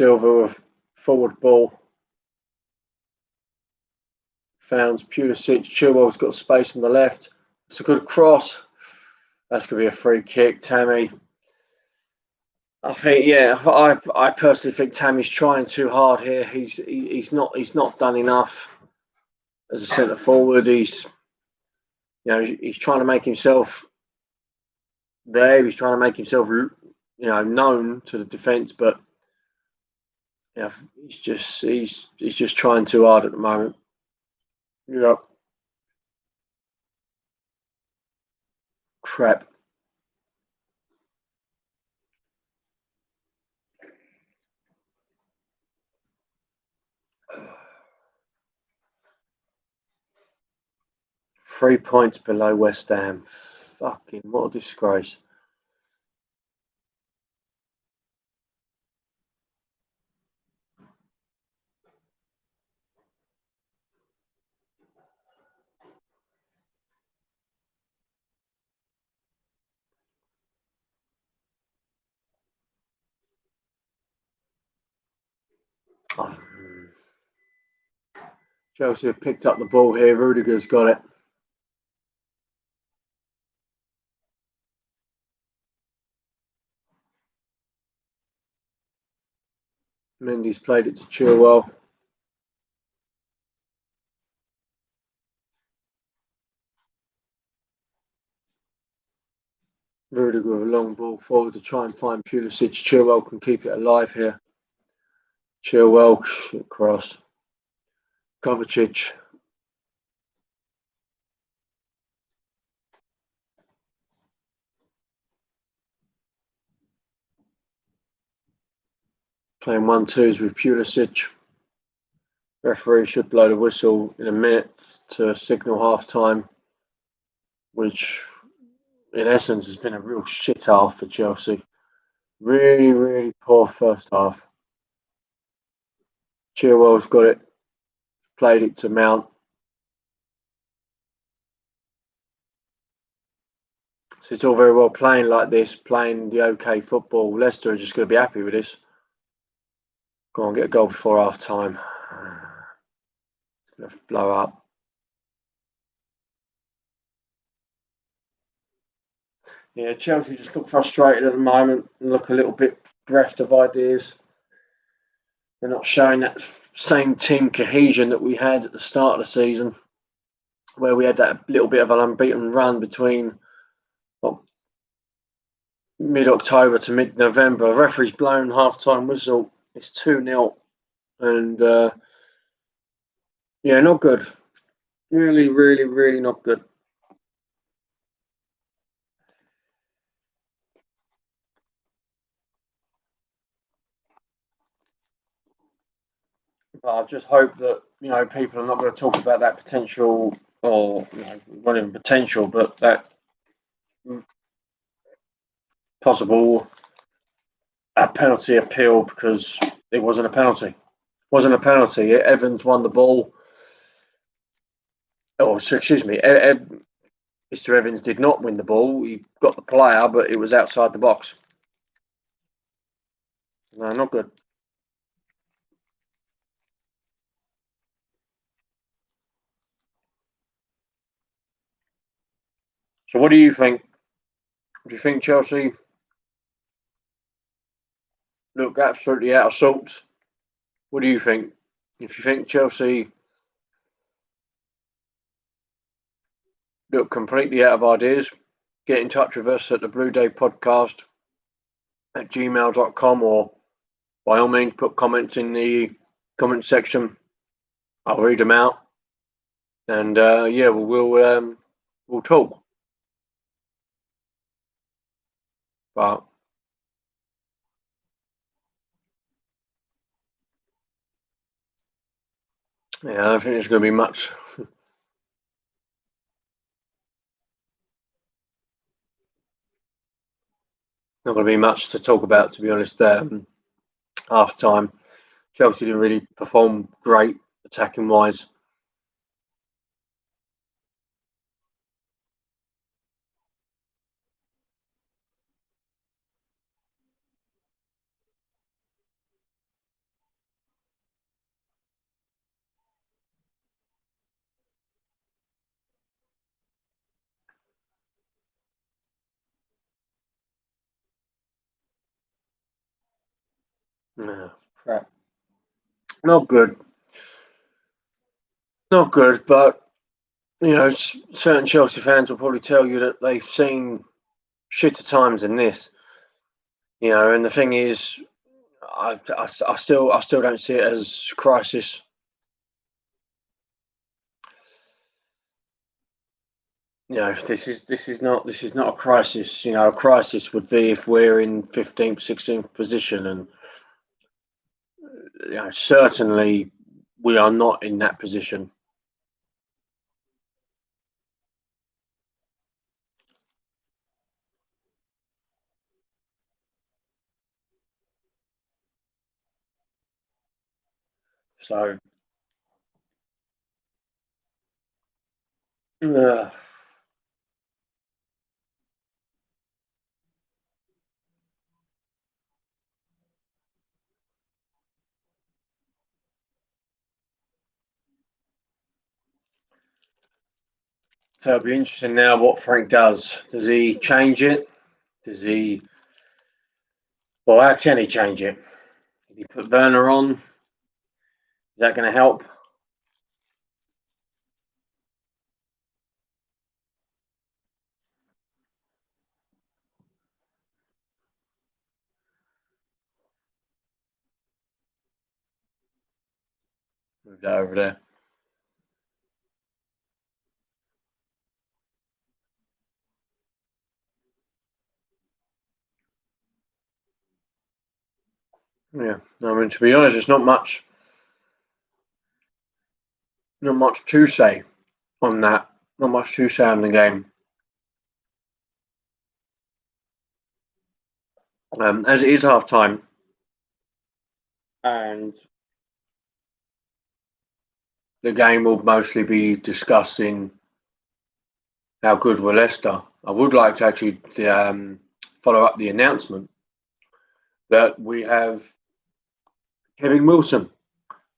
Silva with forward ball. Found Pulisic. Chilwell's got space on the left. It's a good cross. That's going to be a free kick. Tammy. I think, yeah, I personally think Tammy's trying too hard here. He's not done enough as a centre forward. He's trying to make himself there. He's trying to make himself known to the defence, but he's just trying too hard at the moment. Yeah. Crap. Three points below West Ham. Fucking what a disgrace. Chelsea have picked up the ball here. Rudiger's got it. Mendy's played it to Chilwell. Rudiger with a long ball forward to try and find Pulisic. Chilwell can keep it alive here. Chilwell, shit cross. Kovacic. Playing 1-2s with Pulisic. Referee should blow the whistle in a minute to signal half time, which in essence has been a real shit half for Chelsea. Really, really poor first half. Chilwell's got it. Played it to Mount. So it's all very well playing like this, playing the okay football. Leicester are just going to be happy with this. Go on, get a goal before half time. It's going to blow up. Yeah, Chelsea just look frustrated at the moment and look a little bit bereft of ideas. They're not showing that same team cohesion that we had at the start of the season, where we had that little bit of an unbeaten run between mid-October to mid-November. The referee's blown half-time whistle. It's 2-0. And, not good. Really, really, really not good. But I just hope that, people are not going to talk about that potential, or, not even potential, but that possible penalty appeal, because it wasn't a penalty. It wasn't a penalty. Evans won the ball. Oh, excuse me. Mr. Evans did not win the ball. He got the player, but it was outside the box. No, not good. So what do you think? Do you think Chelsea look absolutely out of sorts? What do you think? If you think Chelsea look completely out of ideas, get in touch with us at the Blue Day Podcast at gmail.com, or by all means put comments in the comment section. I'll read them out, and we'll talk. But yeah, I don't think there's going to be much. Not going to be much to talk about, to be honest. Half time, Chelsea didn't really perform great attacking wise. No, crap. Not good. Not good, but certain Chelsea fans will probably tell you that they've seen shitter times than this. And the thing is, I still don't see it as crisis. This is not a crisis. A crisis would be if we're in 15th, 16th position, and certainly we are not in that position. So, uh, so it'll be interesting now what Frank does. Does he change it? Does he? Well, how can he change it? Did he put Werner on? Is that going to help? Move that over there. Yeah, I mean, to be honest, there's not much to say on that. Not much to say on the game. As it is half time, and the game will mostly be discussing how good were Leicester. I would like to actually follow up the announcement that we have Kevin Wilson,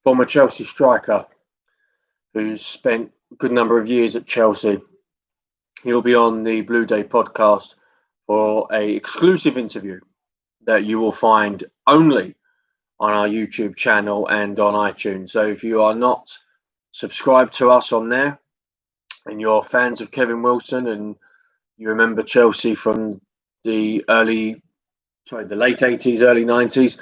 former Chelsea striker, who's spent a good number of years at Chelsea. He'll be on the Blue Day podcast for an exclusive interview that you will find only on our YouTube channel and on iTunes. So if you are not subscribed to us on there and you're fans of Kevin Wilson and you remember Chelsea from the late 80s, early 90s,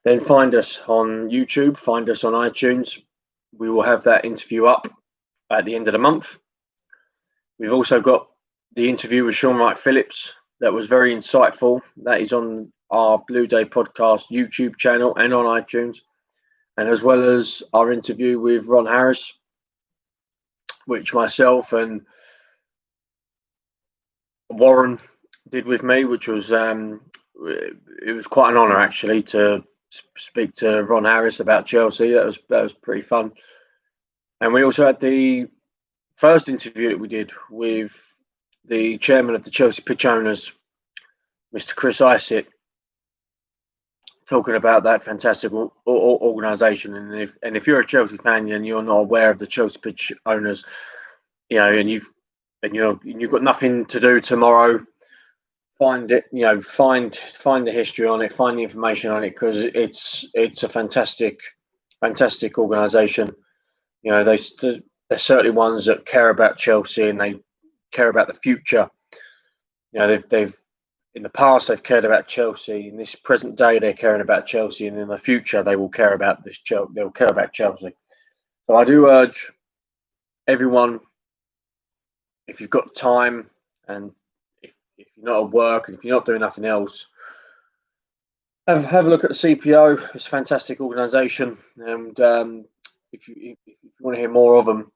then find us on YouTube, find us on iTunes. We will have that interview up at the end of the month. We've also got the interview with Sean Wright Phillips that was very insightful. That is on our Blue Day podcast YouTube channel and on iTunes, and as well as our interview with Ron Harris, which myself and Warren did with me, which was it was quite an honour actually to speak to Ron Harris about Chelsea. That was pretty fun. And we also had the first interview that we did with the chairman of the Chelsea Pitch Owners, Mr. Chris Isett, talking about that fantastic organisation. And if you're a Chelsea fan and you're not aware of the Chelsea Pitch Owners, and you've got nothing to do tomorrow, find it. Find the history on it, find the information on it, because it's a fantastic organisation. They're certainly ones that care about Chelsea and they care about the future. They've in the past they've cared about Chelsea. In this present day, they're caring about Chelsea, and in the future, they will care about this. They'll care about Chelsea. So I do urge everyone, if you've got time and if you're not at work and if you're not doing nothing else, have a look at the CPO. It's a fantastic organisation, and if you want to hear more of them,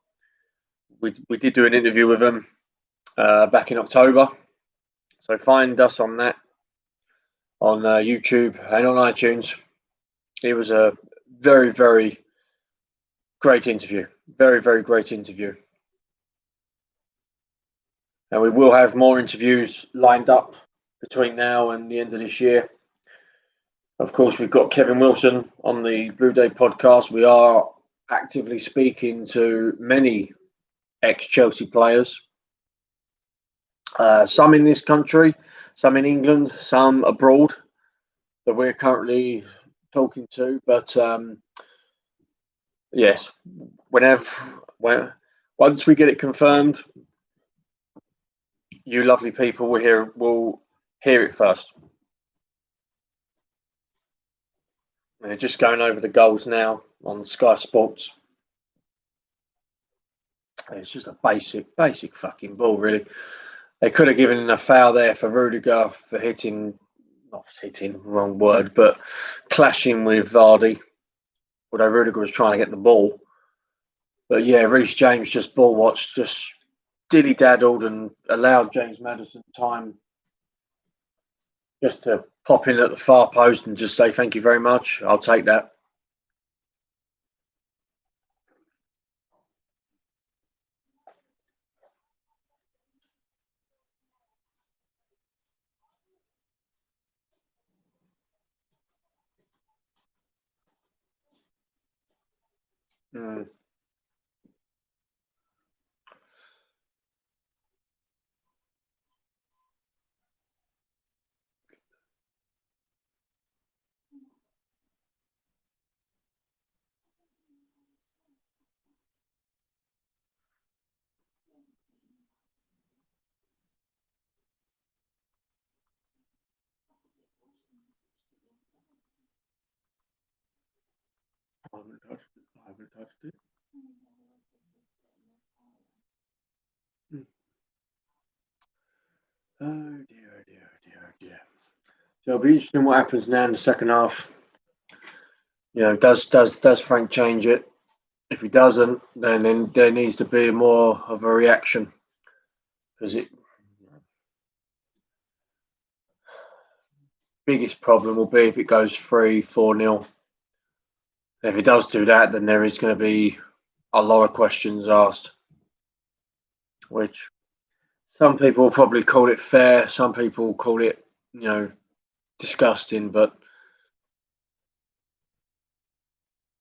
we did do an interview with them back in October. So find us on that, on YouTube and on iTunes. It was a very, very great interview. Very, very great interview. And we will have more interviews lined up between now and the end of this year. Of course, we've got Kevin Wilson on the Blue Day podcast. We are actively speaking to many ex-Chelsea players. Some in this country, some in England, some abroad, that we're currently talking to. But yes, whenever when once we get it confirmed, you lovely people will hear it first. And they're just going over the goals now on Sky Sports. It's just a basic fucking ball, really. They could have given a foul there for Rudiger for not hitting, wrong word, but clashing with Vardy. Although Rudiger was trying to get the ball. But yeah, Reece James just ball watched, just dilly daddled and allowed James Maddison time just to pop in at the far post and just say thank you very much. I'll take that. Mm. I haven't touched it. I haven't touched it. Mm. Oh dear, oh dear, oh dear, oh dear. So it'll be interesting what happens now in the second half. Does Frank change it? If he doesn't, then there needs to be more of a reaction because it biggest problem will be if it goes 3-4-0. If it does do that, then there is going to be a lot of questions asked, which some people will probably call it fair, some people will call it, disgusting, but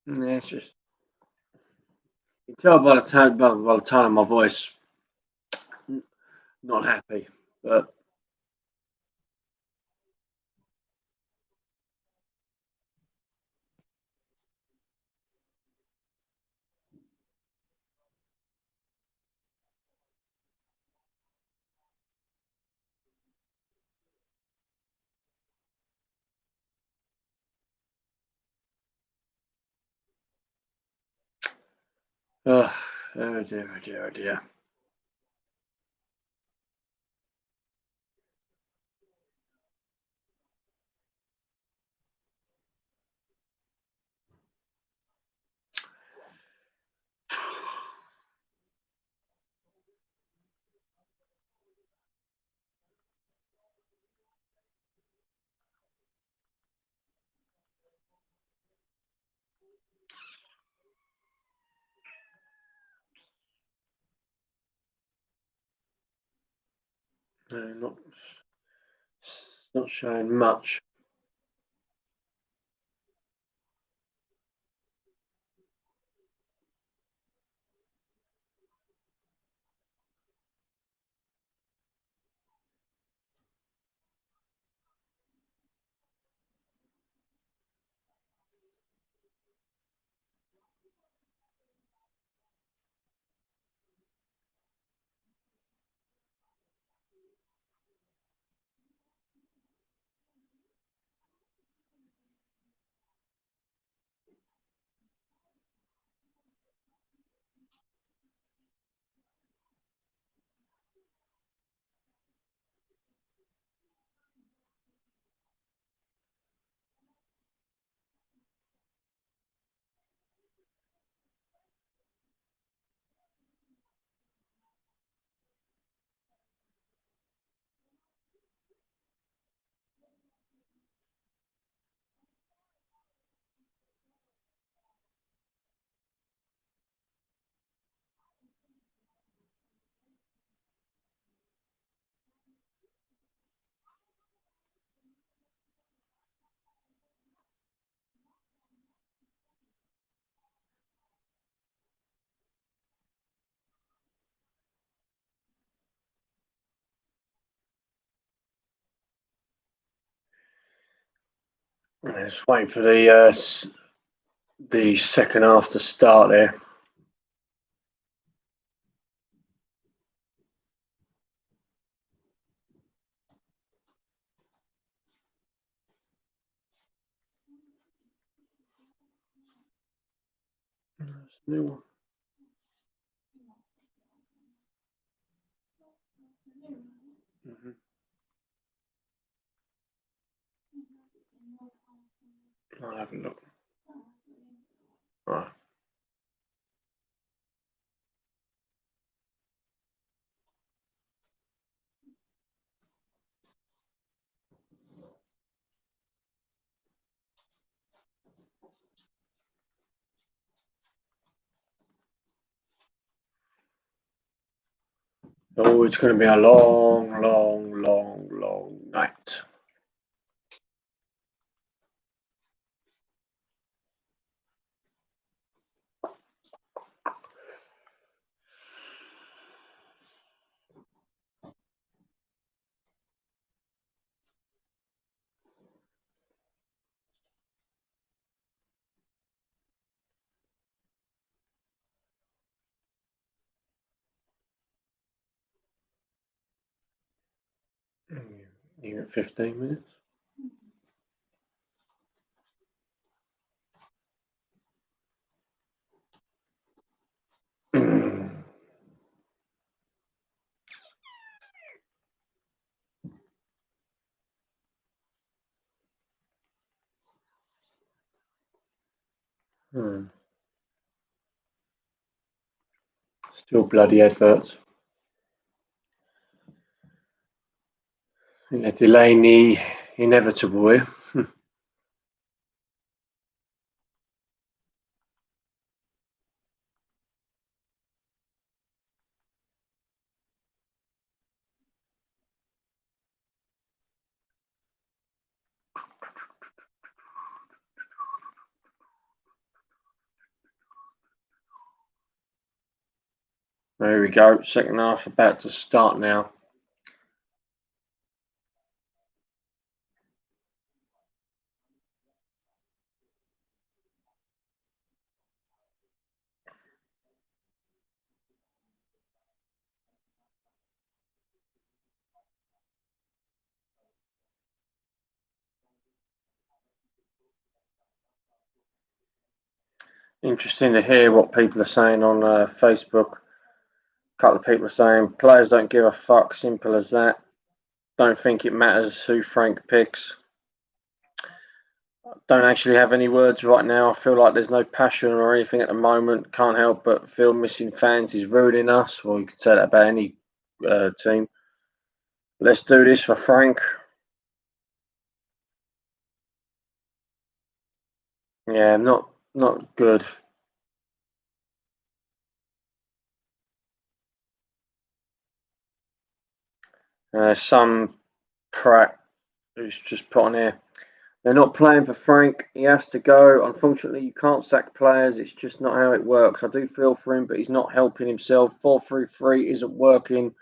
yeah, it's just you can tell by the tone of my voice, not happy. But oh dear, oh dear, oh dear. Not not showing much. Just waiting for the second half to start there. That's a new one. I'll have a look. Right. Oh, it's going to be a long, long, long, long night. You got 15 minutes? Still bloody adverts. They're delaying the inevitable here. There we go. Second half about to start now. Interesting to hear what people are saying on Facebook. A couple of people are saying players don't give a fuck. Simple as that. Don't think it matters who Frank picks. Don't actually have any words right now. I feel like there's no passion or anything at the moment. Can't help but feel missing fans is ruining us. Well, you could say that about any team. Let's do this for Frank. Yeah, not good. Some prat who's just put on here. They're not playing for Frank. He has to go. Unfortunately, you can't sack players. It's just not how it works. I do feel for him, but he's not helping himself. 4-3-3 isn't working.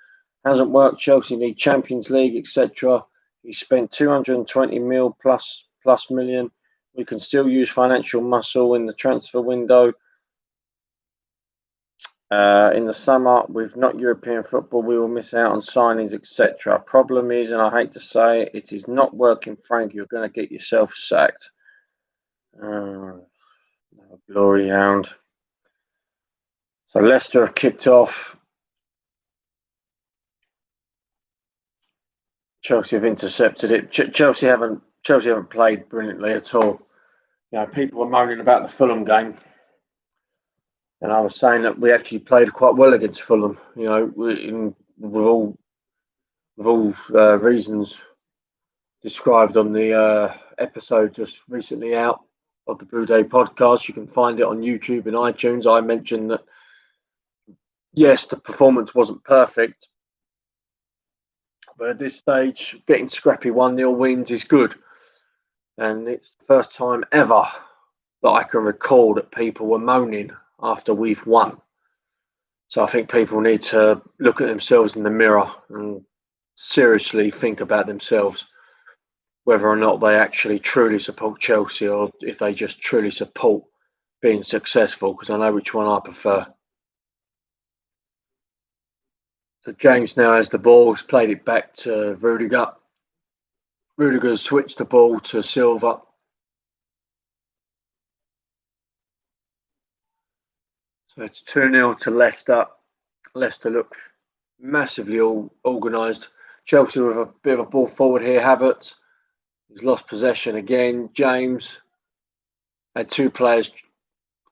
Hasn't worked. Chelsea need Champions League, etc. He spent 220 mil plus million. We can still use financial muscle in the transfer window. In the summer, with not European football, we will miss out on signings, etc. Problem is, and I hate to say it is not working, Frank. You're going to get yourself sacked. Glory hound. So Leicester have kicked off. Chelsea have intercepted it. Chelsea haven't played brilliantly at all. You know, people were moaning about the Fulham game, and I was saying that we actually played quite well against Fulham. You know, with all reasons described on the episode just recently out of the Blue Day podcast. You can find it on YouTube and iTunes. I mentioned that yes, the performance wasn't perfect, but at this stage, getting scrappy 1-0 wins is good. And it's the first time ever that I can recall that people were moaning after we've won. So I think people need to look at themselves in the mirror and seriously think about themselves. whether or not they actually truly support Chelsea or if they just truly support being successful, because I know which one I prefer. So James now has the ball. He's played it back to Rudiger. Rudiger's switched the ball to Silva. So it's 2-0 to Leicester. Leicester look massively organised. Chelsea with a bit of a ball forward here. Havertz, he's lost possession again. James had two players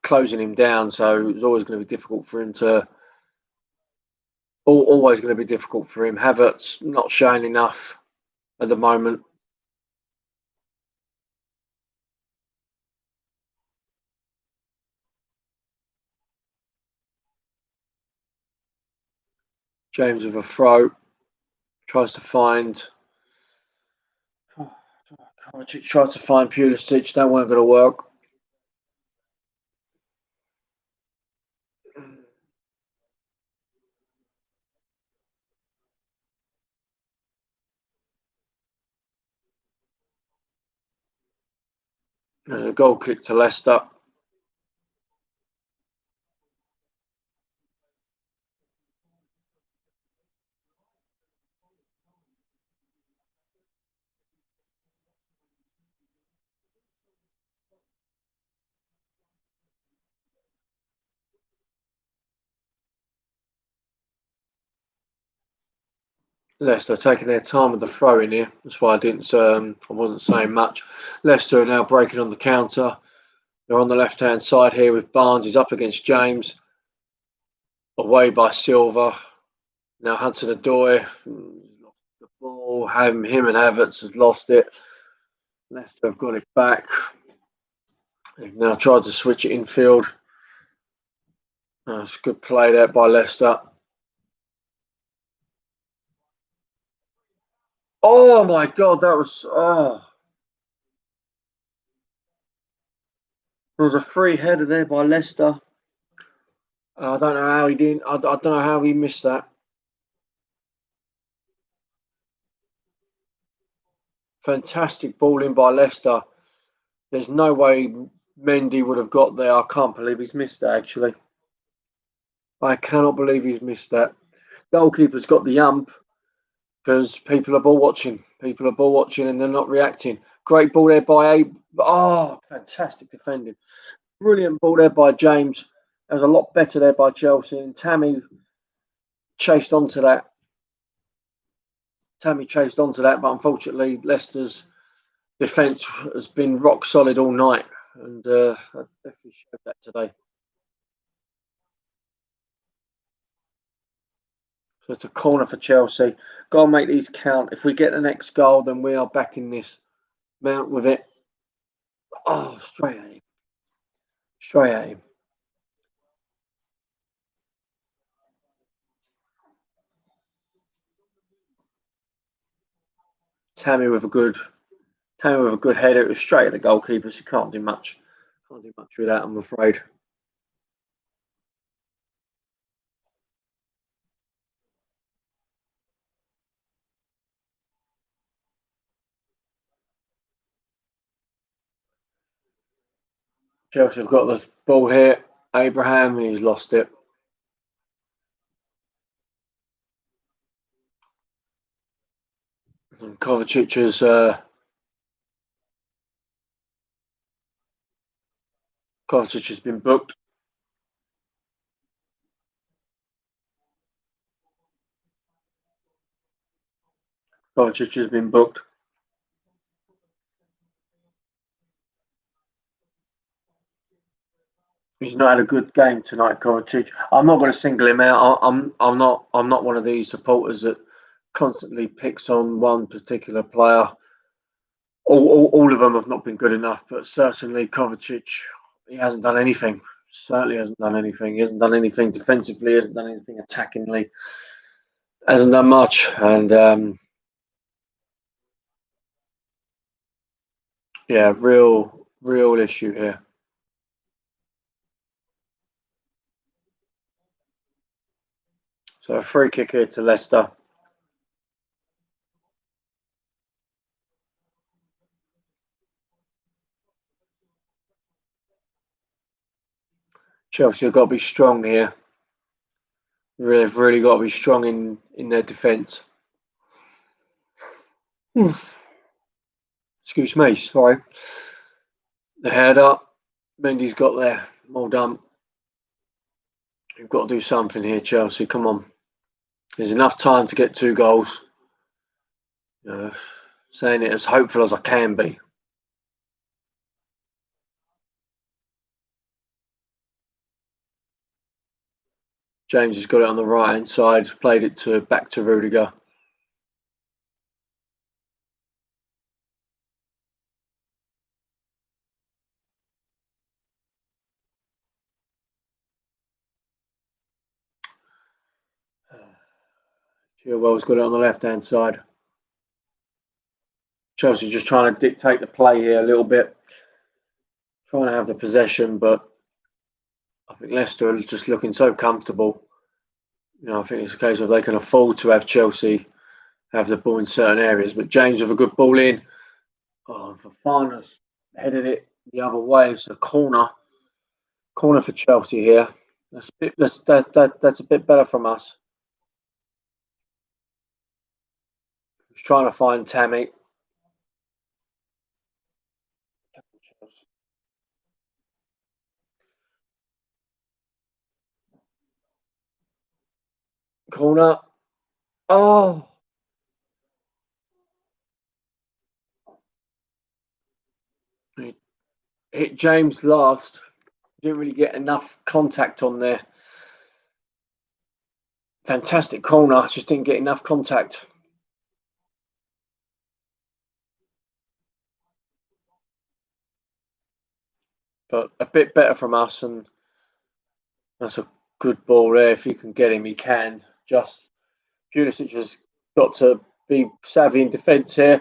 closing him down, so it was always going to be difficult for him to. Always going to be difficult for him. Havertz not showing enough at the moment. James with a throw, tries to find. Kovacic tries to find Pulisic. That weren't going to work. There's a goal kick to Leicester. Leicester taking their time with the throw in here. That's why I wasn't saying much. Leicester are now breaking on the counter. They're on the left-hand side here with Barnes. He's up against James. Away by Silva. Now Hudson-Odoi. The ball. Him and Havertz has lost it. Leicester have got it back. They've now tried to switch it infield. That's good play there by Leicester. Oh my God, that was there was a free header there by Leicester. I don't know how he didn't. I don't know how he missed that. Fantastic ball in by Leicester. There's no way Mendy would have got there. I can't believe he's missed that, actually. I cannot believe he's missed that. Goalkeeper's got the ump because people are ball watching. People are ball watching and they're not reacting. Great ball there by Abe. Oh, fantastic defending. Brilliant ball there by James. That was a lot better there by Chelsea. And Tammy chased onto that. But unfortunately, Leicester's defence has been rock solid all night. And I definitely showed that today. So it's a corner for Chelsea. Got to make these count. If we get the next goal, then we are back in this. Mount with it. Oh, straight at him. Straight at him. Tammy with a good header. It was straight at the goalkeeper, so you can't do much. Can't do much with that, I'm afraid. Chelsea have got the ball here. Abraham, he's lost it. And Kovacic has been booked. Kovacic has been booked. He's not had a good game tonight, Kovacic. I'm not going to single him out. I'm not one of these supporters that constantly picks on one particular player. All of them have not been good enough, but certainly Kovacic, he hasn't done anything. Certainly hasn't done anything. He hasn't done anything defensively. He hasn't done anything attackingly. Hasn't done much, and yeah, real issue here. So a free kick here to Leicester. Chelsea have got to be strong here. They've really got to be strong in their defence. Excuse me, sorry. The header, Mendy's got there. Well done. You've got to do something here, Chelsea. Come on. There's enough time to get 2 goals. Saying it as hopeful as I can be. James has got it on the right hand side, played it back to Rudiger. Chilwell's got it on the left hand side. Chelsea just trying to dictate the play here a little bit, trying to have the possession, but I think Leicester are just looking so comfortable. I think it's a case of they can afford to have Chelsea have the ball in certain areas. But James with a good ball in. Fafana's headed it the other way. It's a corner for Chelsea here. That's a bit better from us. He's trying to find Tammy. Corner. Oh. He hit James last. Didn't really get enough contact on there. Fantastic corner. Just didn't get enough contact. But a bit better from us, and that's a good ball there. If you can get him, he can. Just Pulisic has got to be savvy in defence here.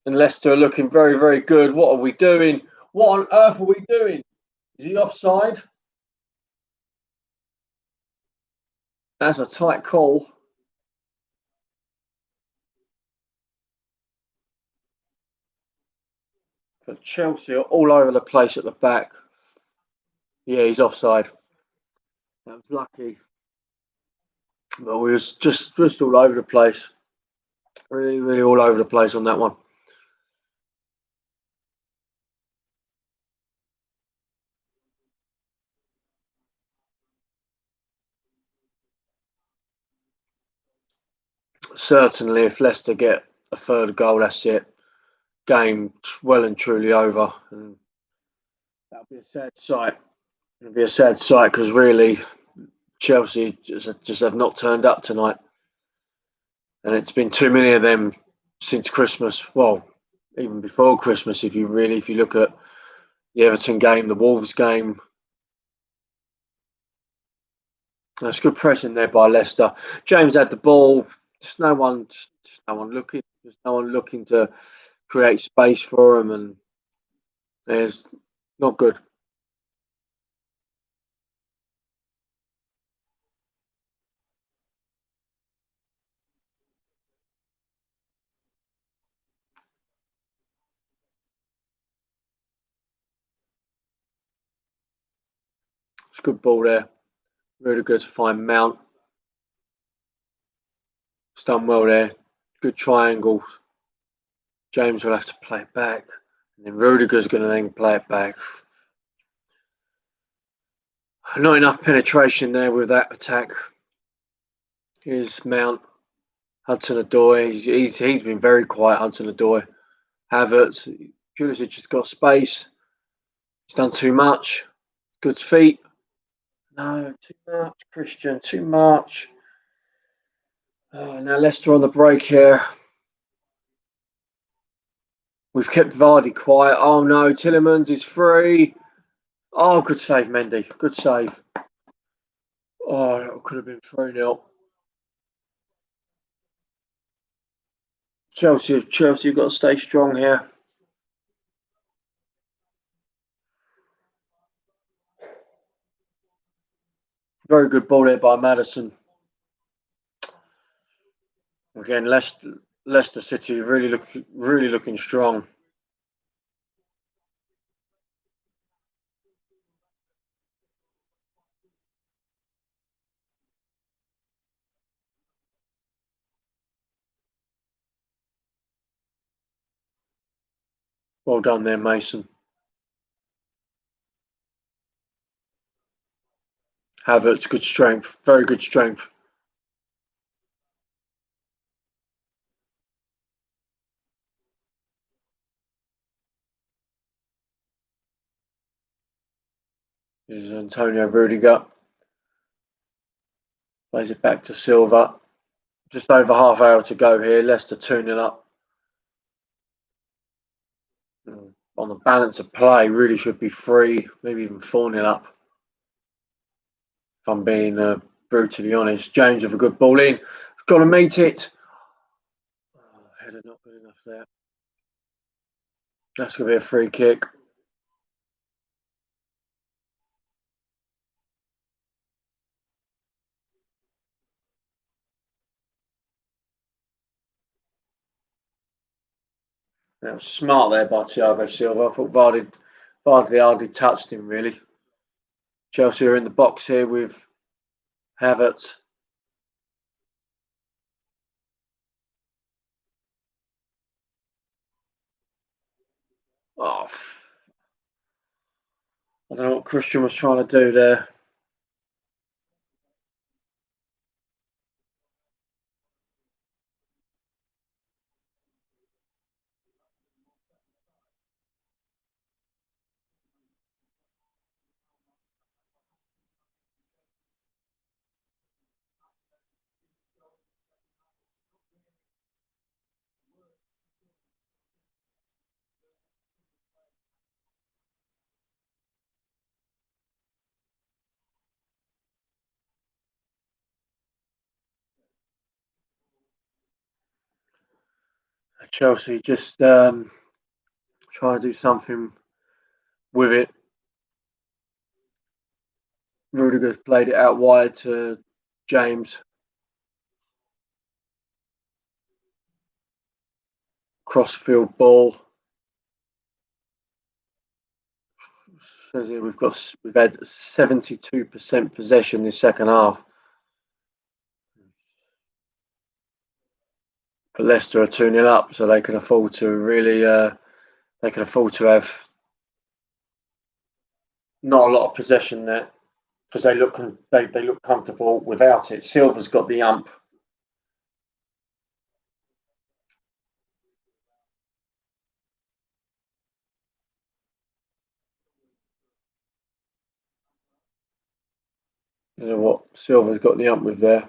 And Leicester are looking very, very good. What are we doing? What on earth are we doing? Is he offside? That's a tight call. But Chelsea are all over the place at the back. Yeah, he's offside. That was lucky. But we was just all over the place. Really, really all over the place on that one. Certainly, if Leicester get a 3rd goal, that's it. Game well and truly over. And that'll be a sad sight. It'll be a sad sight because really, Chelsea just have not turned up tonight. And it's been too many of them since Christmas. Well, even before Christmas, if you look at the Everton game, the Wolves game. That's good pressing there by Leicester. James had the ball. Just no one looking. There's no one looking to create space for him, and there's not good. It's a good ball there. Really good to find Mount. It's done well there. Good triangles. James will have to play it back. And then Rudiger's going to then play it back. Not enough penetration there with that attack. Here's Mount. Hudson-Odoi. He's been very quiet, Hudson-Odoi. Havertz. Pulisic has got space. He's done too much. Good feet. No, too much, Christian. Too much. Now Leicester on the break here. We've kept Vardy quiet. Oh no, Tielemans is free. Oh, good save, Mendy. Good save. Oh, that could have been 3-0. Chelsea have got to stay strong here. Very good ball there by Maddison. Again, Leicester City really looking strong. Well done there, Mason. Havertz, good strength, very good strength. This is Antonio Rudiger. Plays it back to Silva. Just over half hour to go here. Leicester 2-0 up. On the balance of play, really should be 3, maybe even 4-0 up. If I'm being brutally honest. James with a good ball in. Got to meet it. Oh, header not good enough there. That's going to be a free kick. That was smart there by Thiago Silva. I thought Vardy hardly touched him, really. Chelsea are in the box here with Havertz. Oh, I don't know what Christian was trying to do there. Chelsea just trying to do something with it. Rudiger's played it out wide to James. Crossfield ball. Says here we've had 72% possession this second half. But Leicester are 2-0 up, so they can afford to really they can afford to have not a lot of possession there because they look comfortable without it. Silva's got the ump. I don't know what Silva's got the ump with there.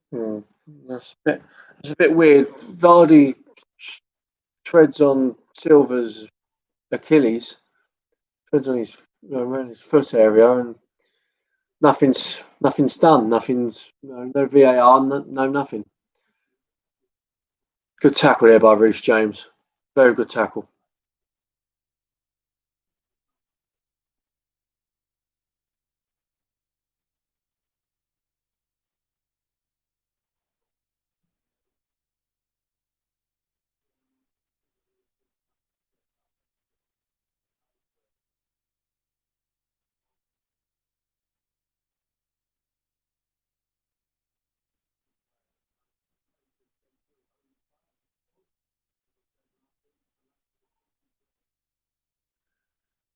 Hmm. That's a bit weird. Vardy treads on Silva's Achilles, treads on his around his foot area, and nothing's done. Nothing's no VAR, no nothing. Good tackle there by Reece James. Very good tackle.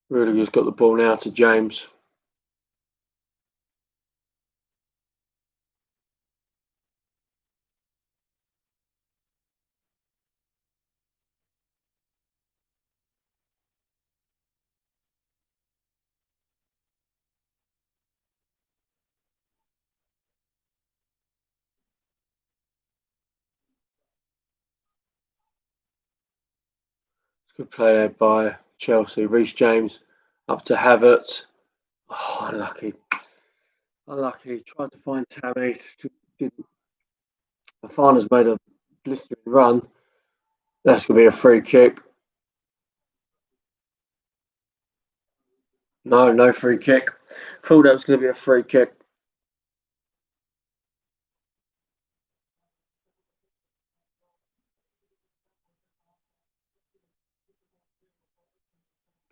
Rudiger's got the ball now to James. Good play there by Chelsea. Reece James up to Havertz. Oh, unlucky. Unlucky. Tried to find Tammy. Didn't. Fafana's made a blistering run. That's going to be a free kick. No, no free kick. Thought that was going to be a free kick.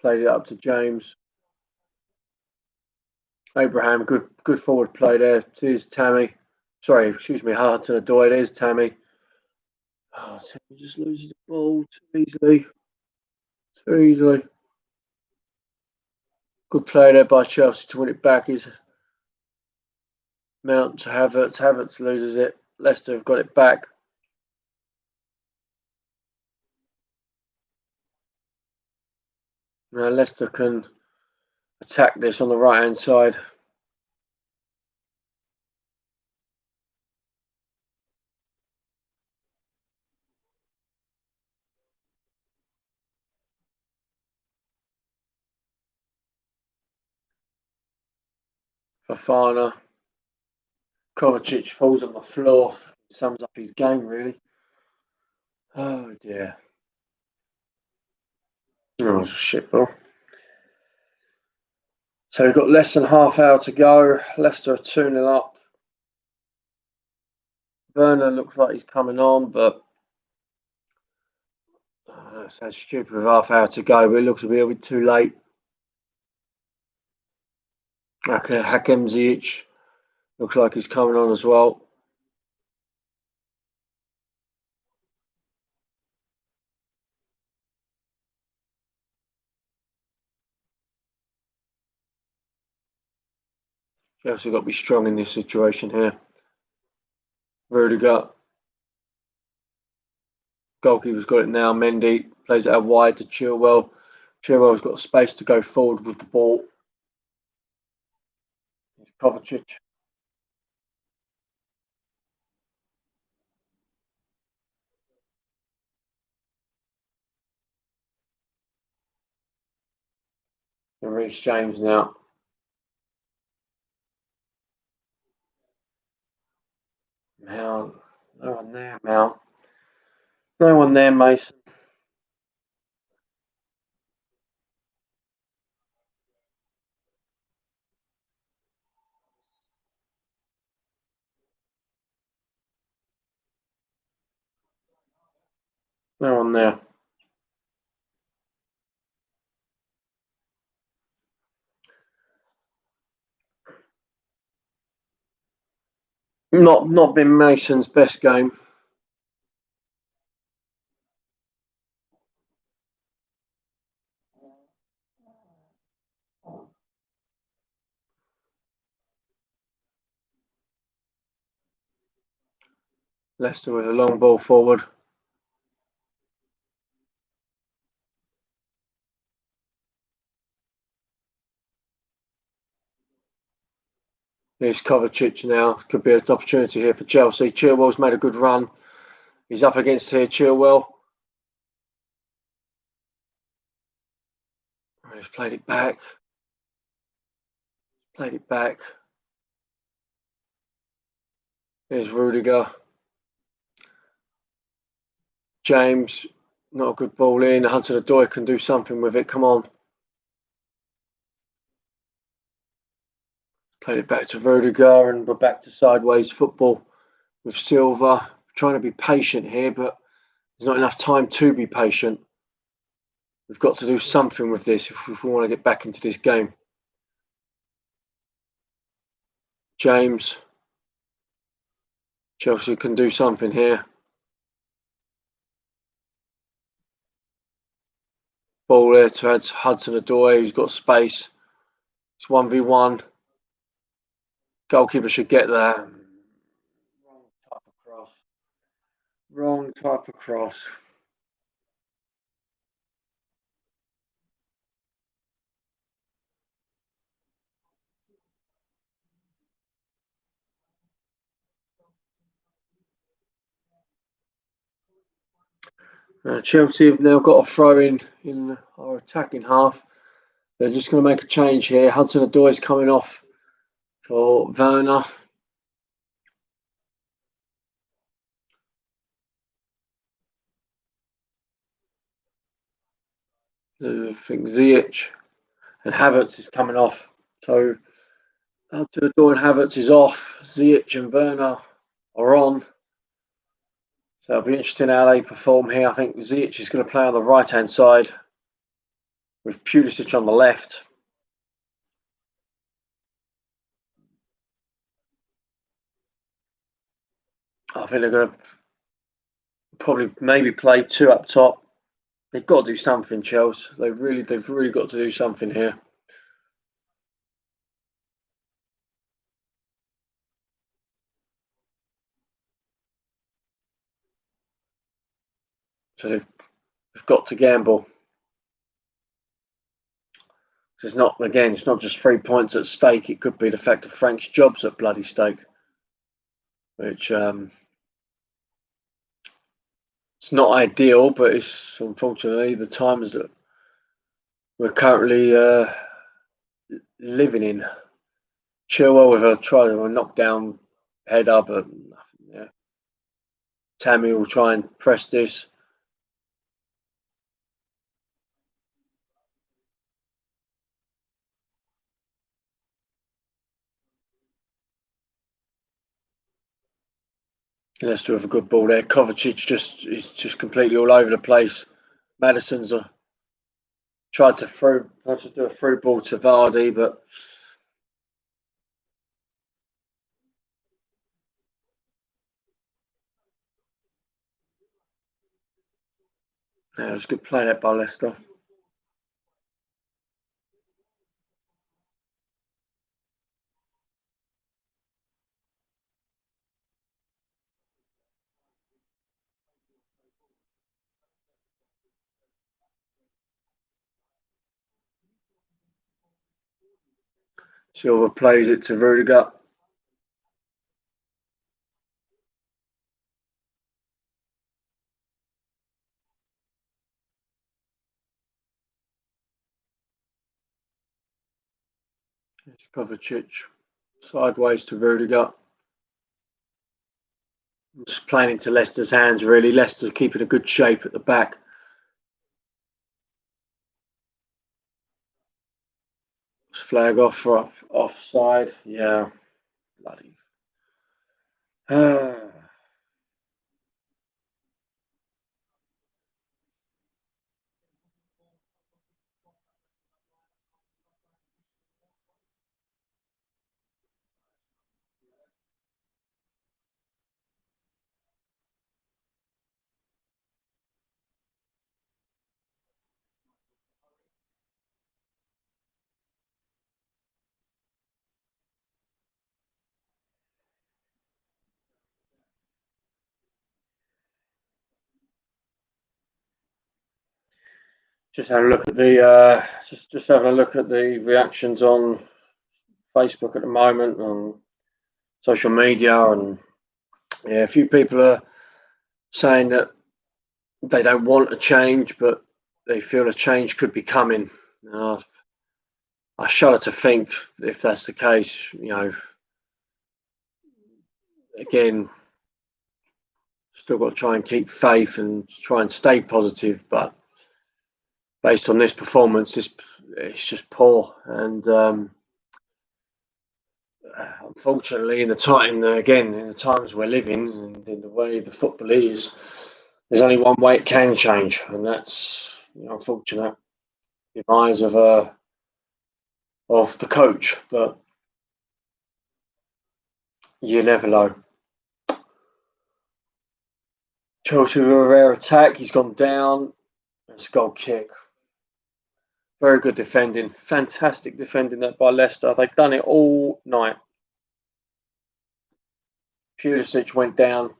Played it up to James. Abraham, good forward play there. Here's Tammy. Sorry, excuse me, Hudson-Odoi. There's Tammy. Oh, Tammy just loses the ball too easily. Too easily. Good play there by Chelsea to win it back. Is Mount to Havertz. Havertz loses it. Leicester have got it back. Now Leicester can attack this on the right hand side. Fofana. Kovacic falls on the floor. Sums up his game, really. Oh dear. Oh, it was a shit ball. So we've got less than half hour to go. Leicester are 2-0 up. Werner looks like he's coming on, but sounds stupid with half hour to go, but it looks to be a bit too late. Hakim Ziyech looks like he's coming on as well. Chelsea got to be strong in this situation here. Rudiger. Goalkeeper's got it now. Mendy plays it out wide to Chilwell. Chilwell's got space to go forward with the ball. Kovacic. And Reece James now. Mount. No one there, Mount. No one there, Mason. No one there. Not been Mason's best game. Leicester with a long ball forward. Here's Kovacic now. Could be an opportunity here for Chelsea. Chilwell's made a good run. He's up against here, Chilwell. He's played it back. Played it back. Here's Rudiger. James, not a good ball in. Hudson-Odoi can do something with it. Come on. Played it back to Rudiger, and we're back to sideways football with Silva. Trying to be patient here, but there's not enough time to be patient. We've got to do something with this if we want to get back into this game. James. Chelsea can do something here. Ball there to Hudson-Odoi, who's got space. It's 1v1. Goalkeeper should get there. Wrong type of cross. Wrong type of cross. Chelsea have now got a throw in our attacking half. They're just going to make a change here. Hudson-Odoi is coming off for Werner. I think Ziyech and Havertz is coming off. So Hudson-Odoi and Havertz is off. Ziyech and Werner are on. So it'll be interesting how they perform here. I think Ziyech is going to play on the right-hand side. with Pulisic on the left. I think they're going to probably maybe play two up top. They've got to do something, Chelsea. They've really got to do something here. So they've got to gamble. It's not just 3 points at stake. It could be the fact that Frank's job's at bloody stake, which it's not ideal, but it's unfortunately the times that we're currently living in. Chilwell with a knockdown header, but yeah. Tammy will try and press this. Leicester have a good ball there. Kovacic is just completely all over the place. Maddison's tried to do a through ball to Vardy, but yeah, it was a good play that by Leicester. Silva plays it to Rudiger. It's Kovacic sideways to Rudiger. Just playing into Leicester's hands, really. Leicester keeping a good shape at the back. Flag off for offside. Yeah. Bloody. Just having a look at the just having a look at the reactions on Facebook at the moment, on social media, and yeah, a few people are saying that they don't want a change, but they feel a change could be coming. I shudder to think if that's the case. Again, still got to try and keep faith and try and stay positive, but based on this performance, it's just poor. And unfortunately, in the times we're living, and in the way the football is, there's only one way it can change, and that's unfortunate demise of the coach. But you never know. Chelsea with a rare attack. He's gone down. It's a goal kick. Very good defending. Fantastic defending that by Leicester. They've done it all night. Pulisic went down.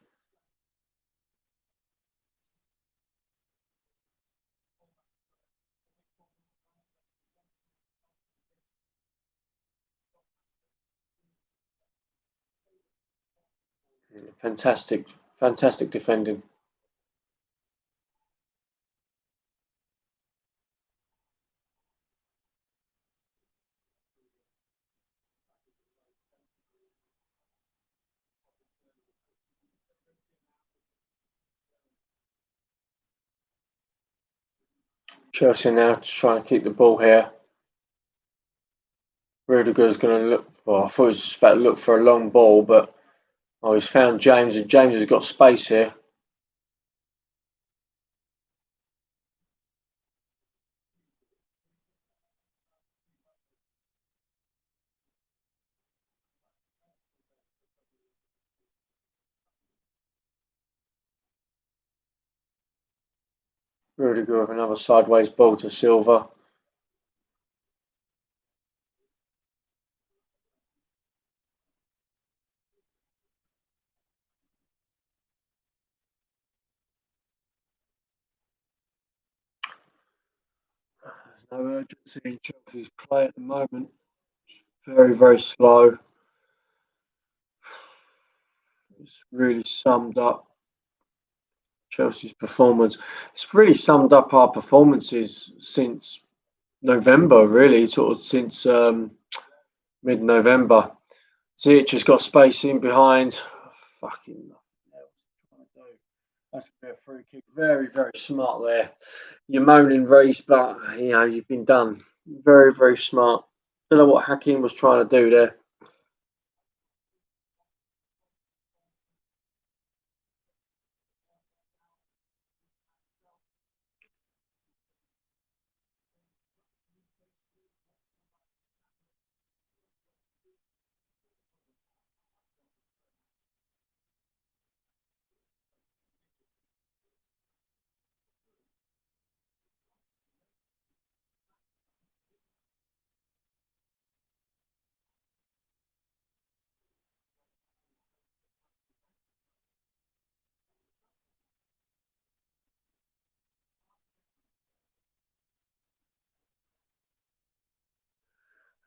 Fantastic defending. Chelsea now trying to keep the ball here. Rudiger's going to look. Well, I thought he was just about to look for a long ball, but he's found James, and James has got space here. Rudiger with another sideways ball to Silva. There's no urgency in Chelsea's play at the moment. Very, very slow. It's really summed up Chelsea's performance. It's really summed up our performances since November, really, sort of since mid-November. Ziyech has got space in behind. Fucking nothing else. That's a bit of free kick. Very, very smart there. You're moaning, Reece, but you've been done. Very, very smart. Don't know what Hakim was trying to do there.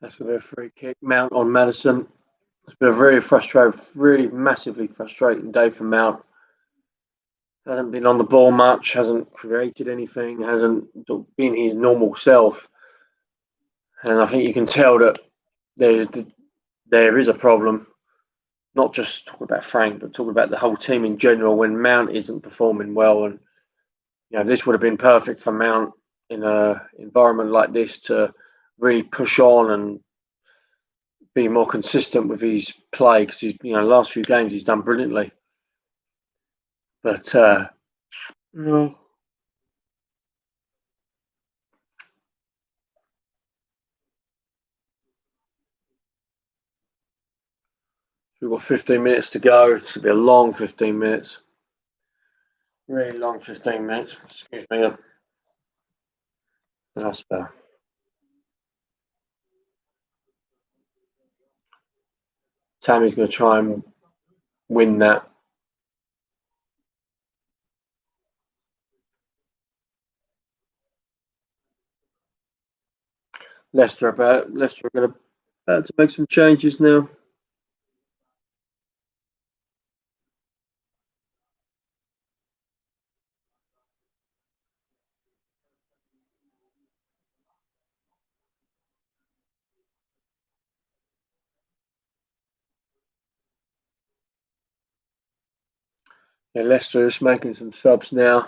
That's a bit of free kick. Mount on Madison. It's been a very frustrating, really massively frustrating day for Mount. Hasn't been on the ball much, hasn't created anything, hasn't been his normal self. And I think you can tell that there's there is a problem. Not just talking about Frank, but talking about the whole team in general. When Mount isn't performing well, and this would have been perfect for Mount in an environment like this to really push on and be more consistent with his play, because he's last few games he's done brilliantly. But no. We've got 15 minutes to go. It's going to be a long 15 minutes. Really long 15 minutes. Excuse me. That's better. Tammy's going to try and win that. Leicester are going to about to make some changes now. Yeah, Leicester is making some subs now.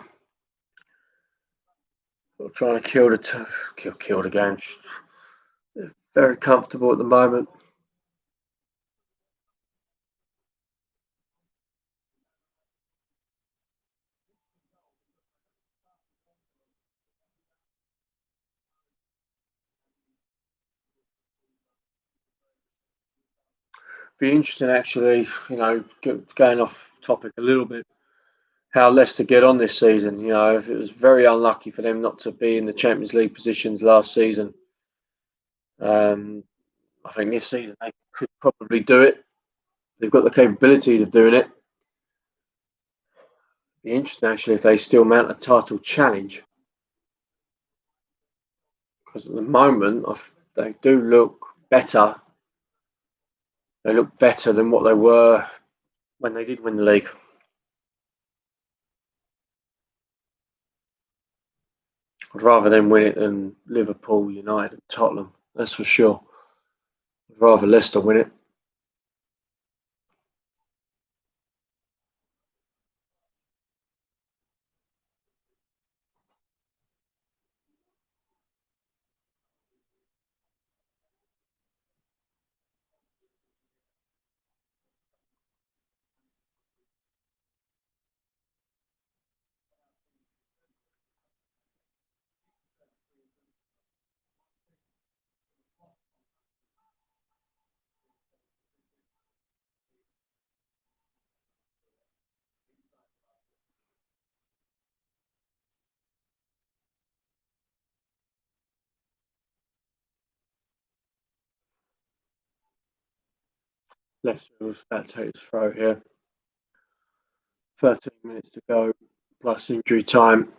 Trying to kill the game. They're very comfortable at the moment. Be interesting, actually. Going off topic a little bit, how Leicester get on this season. If it was very unlucky for them not to be in the Champions League positions last season, um, I think this season they could probably do it. They've got the capability of doing it. Be interesting, actually, if they still mount a title challenge, because at the moment they do look better. They look better than what they were when they did win the league. I'd rather them win it than Liverpool, United, and Tottenham. That's for sure. I'd rather Leicester win it. Leicester was about to take his throw here. 13 minutes to go, plus injury time.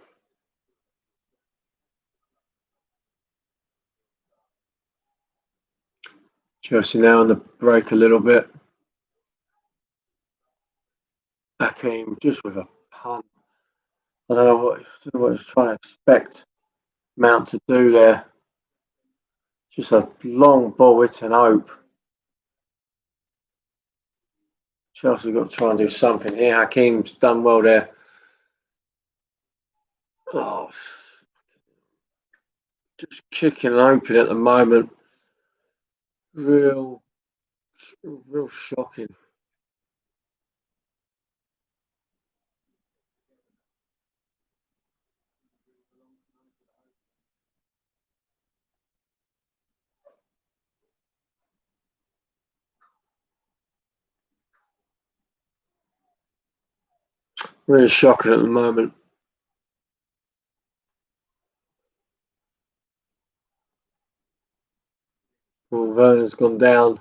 Chelsea now on the break a little bit. Hakim just with a punt. I don't know what he's trying to expect Mount to do there. Just a long ball hit and hope. Chelsea got to try and do something here. Hakim's done well there. Oh, just kicking and open at the moment. Real shocking. Really shocking at the moment. Well, Werner's gone down.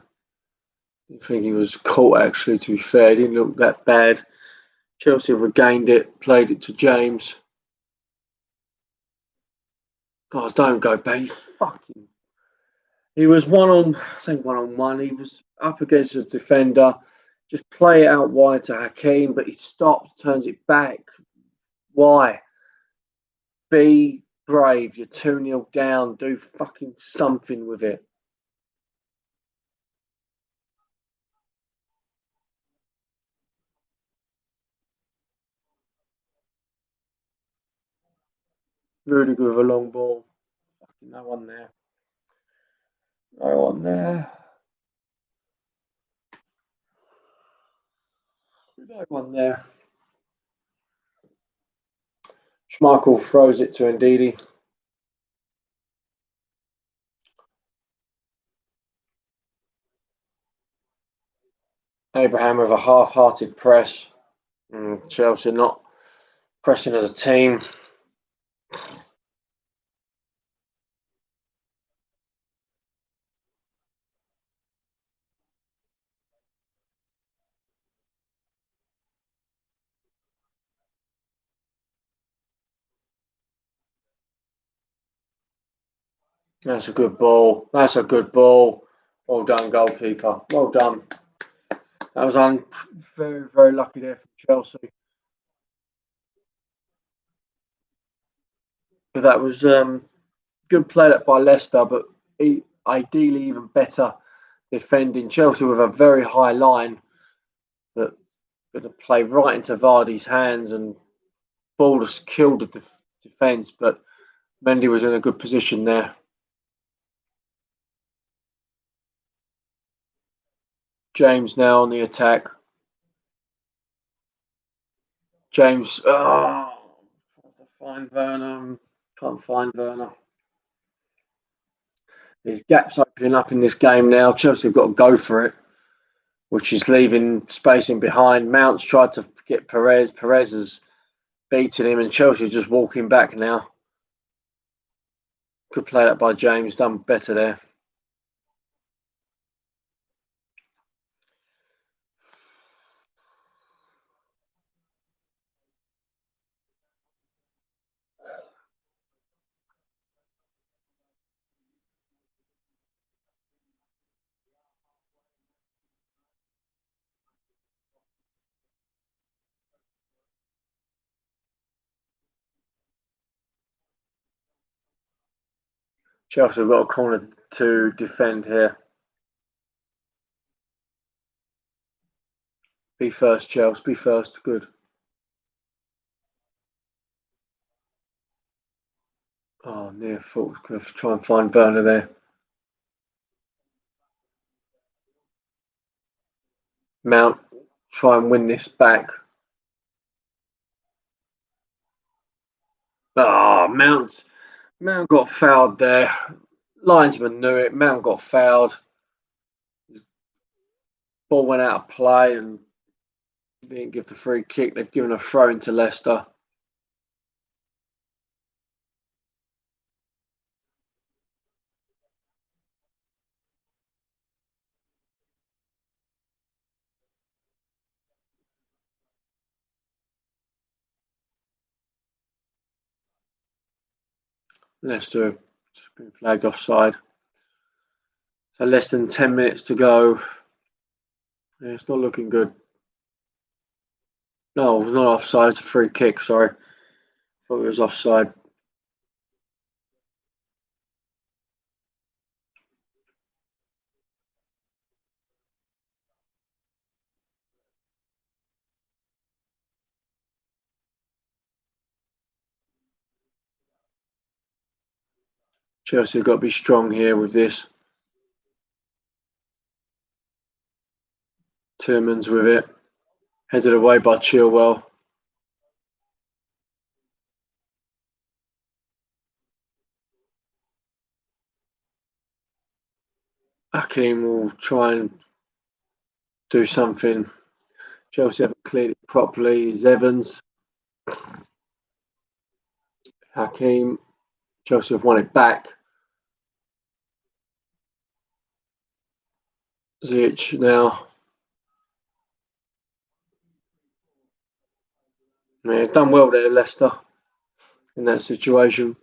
I think he was caught, actually, to be fair. He didn't look that bad. Chelsea have regained it, played it to James. Oh, don't go back. He was one-on-one. He was up against a defender. Just play it out wide to Hakim, but he stops, turns it back. Why? Be brave. You're 2-0 down. Do fucking something with it. Rudiger with a long ball. Fucking no one there. No one there. No one there. Schmeichel throws it to Ndidi. Abraham with a half-hearted press. Chelsea not pressing as a team. That's a good ball. That's a good ball. Well done, goalkeeper. Well done. That was very, very lucky there from Chelsea. But that was good play by Leicester, but ideally even better defending. Chelsea with a very high line that could have played right into Vardy's hands and ball just killed the defence. But Mendy was in a good position there. James now on the attack. James, find Werner. Can't find Werner. There's gaps opening up in this game now. Chelsea have got to go for it, which is leaving space in behind. Mount's tried to get Perez. Perez has beaten him, and Chelsea just walking back now. Good play that by James. Done better there. Chelsea have got a corner to defend here. Be first, Chelsea. Be first. Good. Oh, near foot. Going to try and find Werner there. Mount, try and win this back. Mount got fouled there. Linesman knew it. Mount got fouled. Ball went out of play and didn't give the free kick. They've given a throw into Leicester. Leicester have been flagged offside. So less than 10 minutes to go. Yeah, it's not looking good. No, it's not offside. It's a free kick. Sorry, thought it was offside. Chelsea have got to be strong here with this. Tillman's with it. Headed away by Chilwell. Hakim will try and do something. Chelsea haven't cleared it properly. Is Evans. Hakim. Chelsea have won it back. Ziyech now. Yeah, done well there, Leicester, in that situation.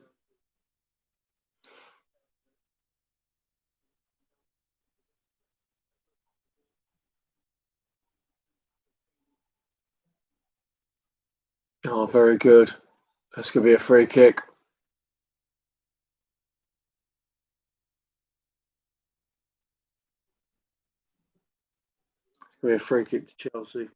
Oh, very good. That's going to be a free kick. It's going to be a free kick to Chelsea.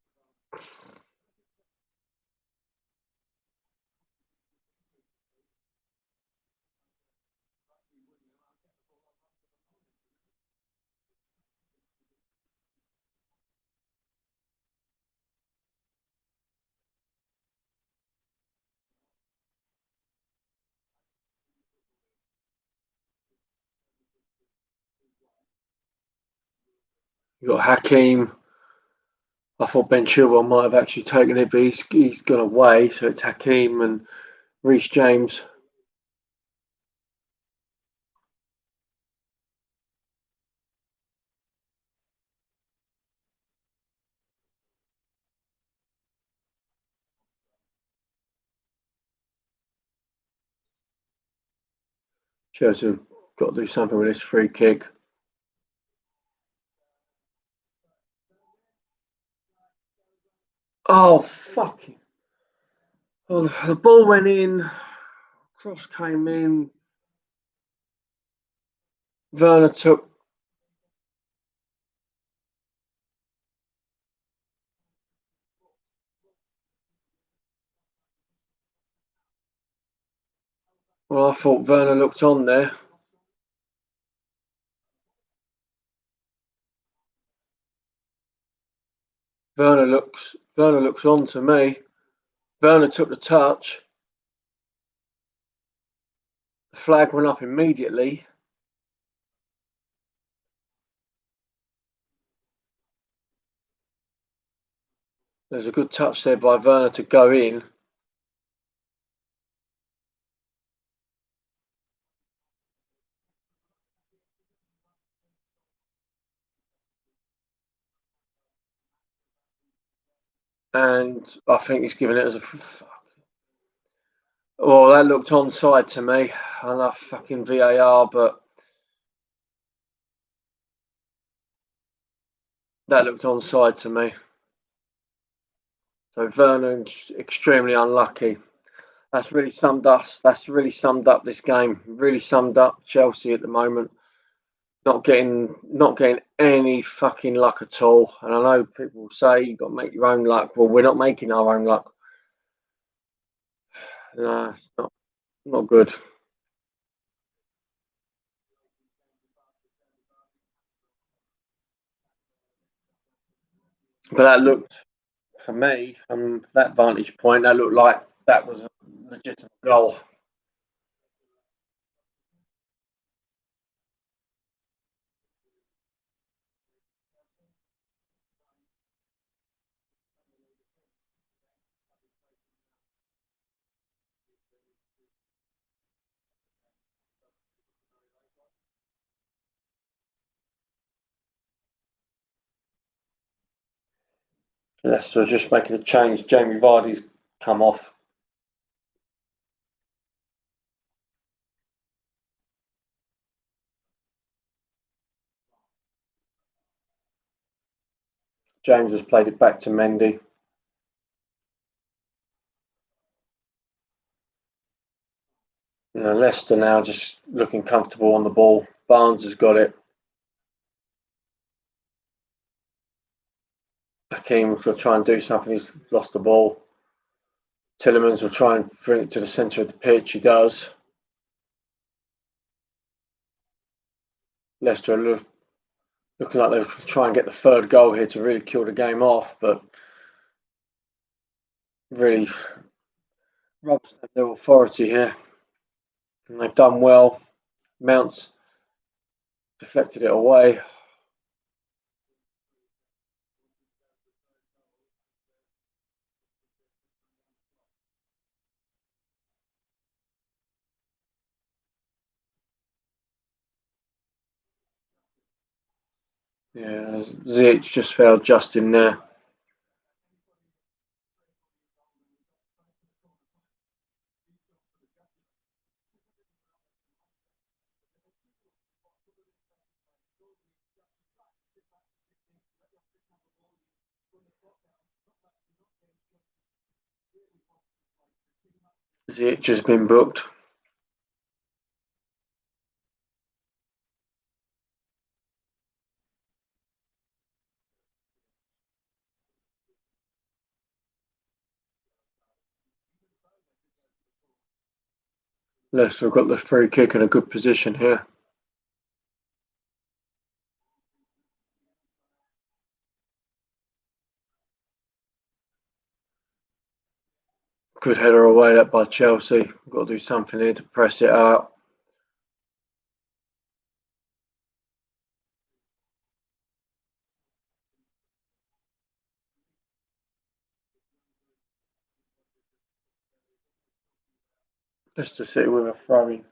You've got Hakim. I thought Ben Chilwell might have actually taken it, but he's gone away. So it's Hakim and Reece James. Chelsea have got to do something with this free kick. Oh, fucking. Oh, the ball went in. Cross came in. Werner took. Well, I thought Werner looked on there. Werner looks on to me. Werner took the touch. The flag went up immediately. There's a good touch there by Werner to go in. And I think he's given it as a. Oh, that looked onside to me. I love fucking VAR, but that looked onside to me. So Vernon's extremely unlucky. That's really summed us. That's really summed up this game. Really summed up Chelsea at the moment. Not getting any fucking luck at all. And I know people say you've got to make your own luck. Well, we're not making our own luck. No, it's not good. But that looked, for me, from that vantage point, that looked like that was a legitimate goal. Leicester just making a change. Jamie Vardy's come off. James has played it back to Mendy. Leicester now just looking comfortable on the ball. Barnes has got it. Hakeem will try and do something. He's lost the ball. Tillemans will try and bring it to the centre of the pitch. He does. Leicester are looking like they'll try and get the third goal here to really kill the game off, but really robs their authority here. And they've done well. Mount's deflected it away. Yeah, Ziyech just failed just in there. Ziyech has been booked. Leicester have got the free kick in a good position here. Good header away that by Chelsea. Got to do something here to press it out. Leicester City with a throw-in.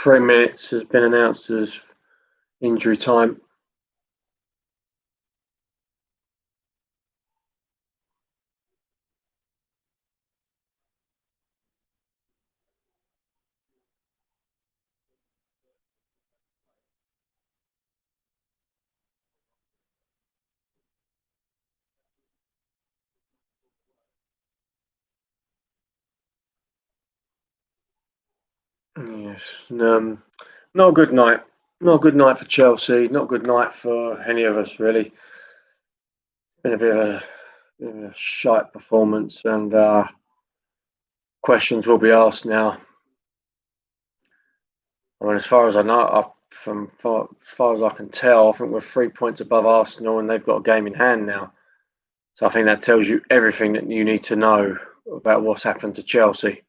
Three minutes has been announced as injury time. Yes, not a good night. Not a good night for Chelsea. Not a good night for any of us, really. Been a bit of a shite performance, and questions will be asked now. I mean, as far as I know, as far as I can tell, I think we're 3 points above Arsenal, and they've got a game in hand now. So I think that tells you everything that you need to know about what's happened to Chelsea.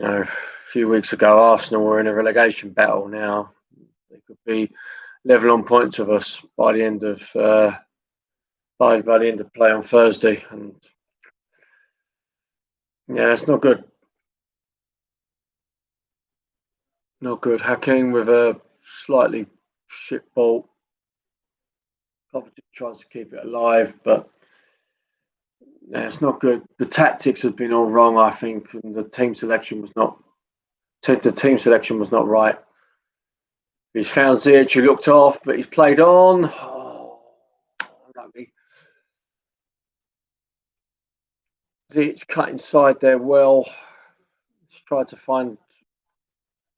A few weeks ago, Arsenal were in a relegation battle. Now they could be level on points with us by the end of by the end of play on Thursday, and yeah, that's not good. Not good. Hakeem with a slightly shit ball. Kovacic tries to keep it alive, but yeah, it's not good. The tactics have been all wrong, I think, and the team selection was not. The team selection was not right. He's found Ziyech, who looked off, but he's played on. Oh, unlucky. Ziyech cut inside there well. He's tried to find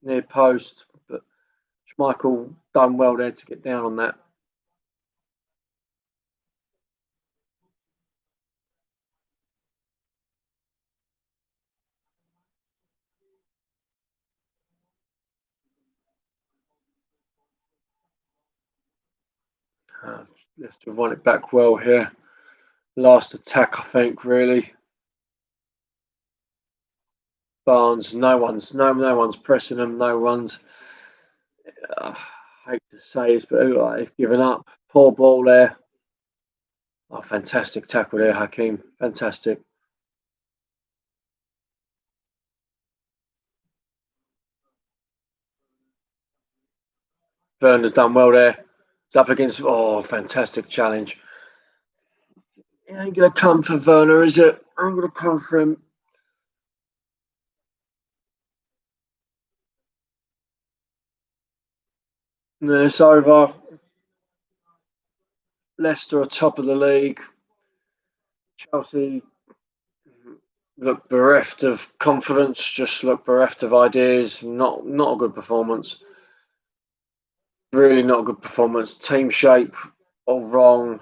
near post, but Schmeichel done well there to get down on that. Leicester have won it back well here. Last attack, I think, really. Barnes, no one's pressing them. No one's. I hate to say this, but they've given up. Poor ball there. Oh, fantastic tackle there, Hakeem. Fantastic. Werner's done well there. It's up against fantastic challenge. It ain't gonna come from Werner, is it? I'm gonna come for him. It's over. Leicester are top of the league. Chelsea look bereft of confidence, just look bereft of ideas. Not a good performance. Really not a good performance. Team shape all wrong.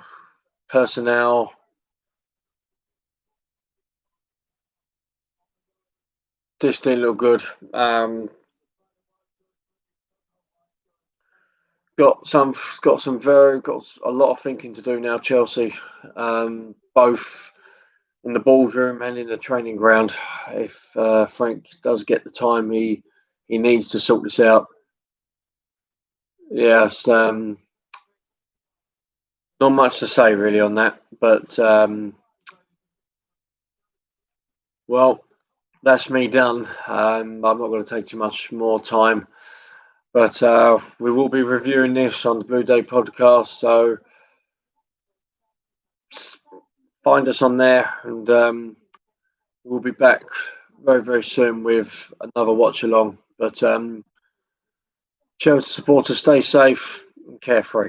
Personnel just didn't look good. Got a lot of thinking to do now. Chelsea, both in the ballroom and in the training ground. If Frank does get the time he needs to sort this out. Yes, not much to say really on that, but well, that's me done. I'm not going to take too much more time, but we will be reviewing this on the Blue Day podcast, so find us on there, and we'll be back very, very soon with another watch along. But Chelsea supporters, stay safe and carefree.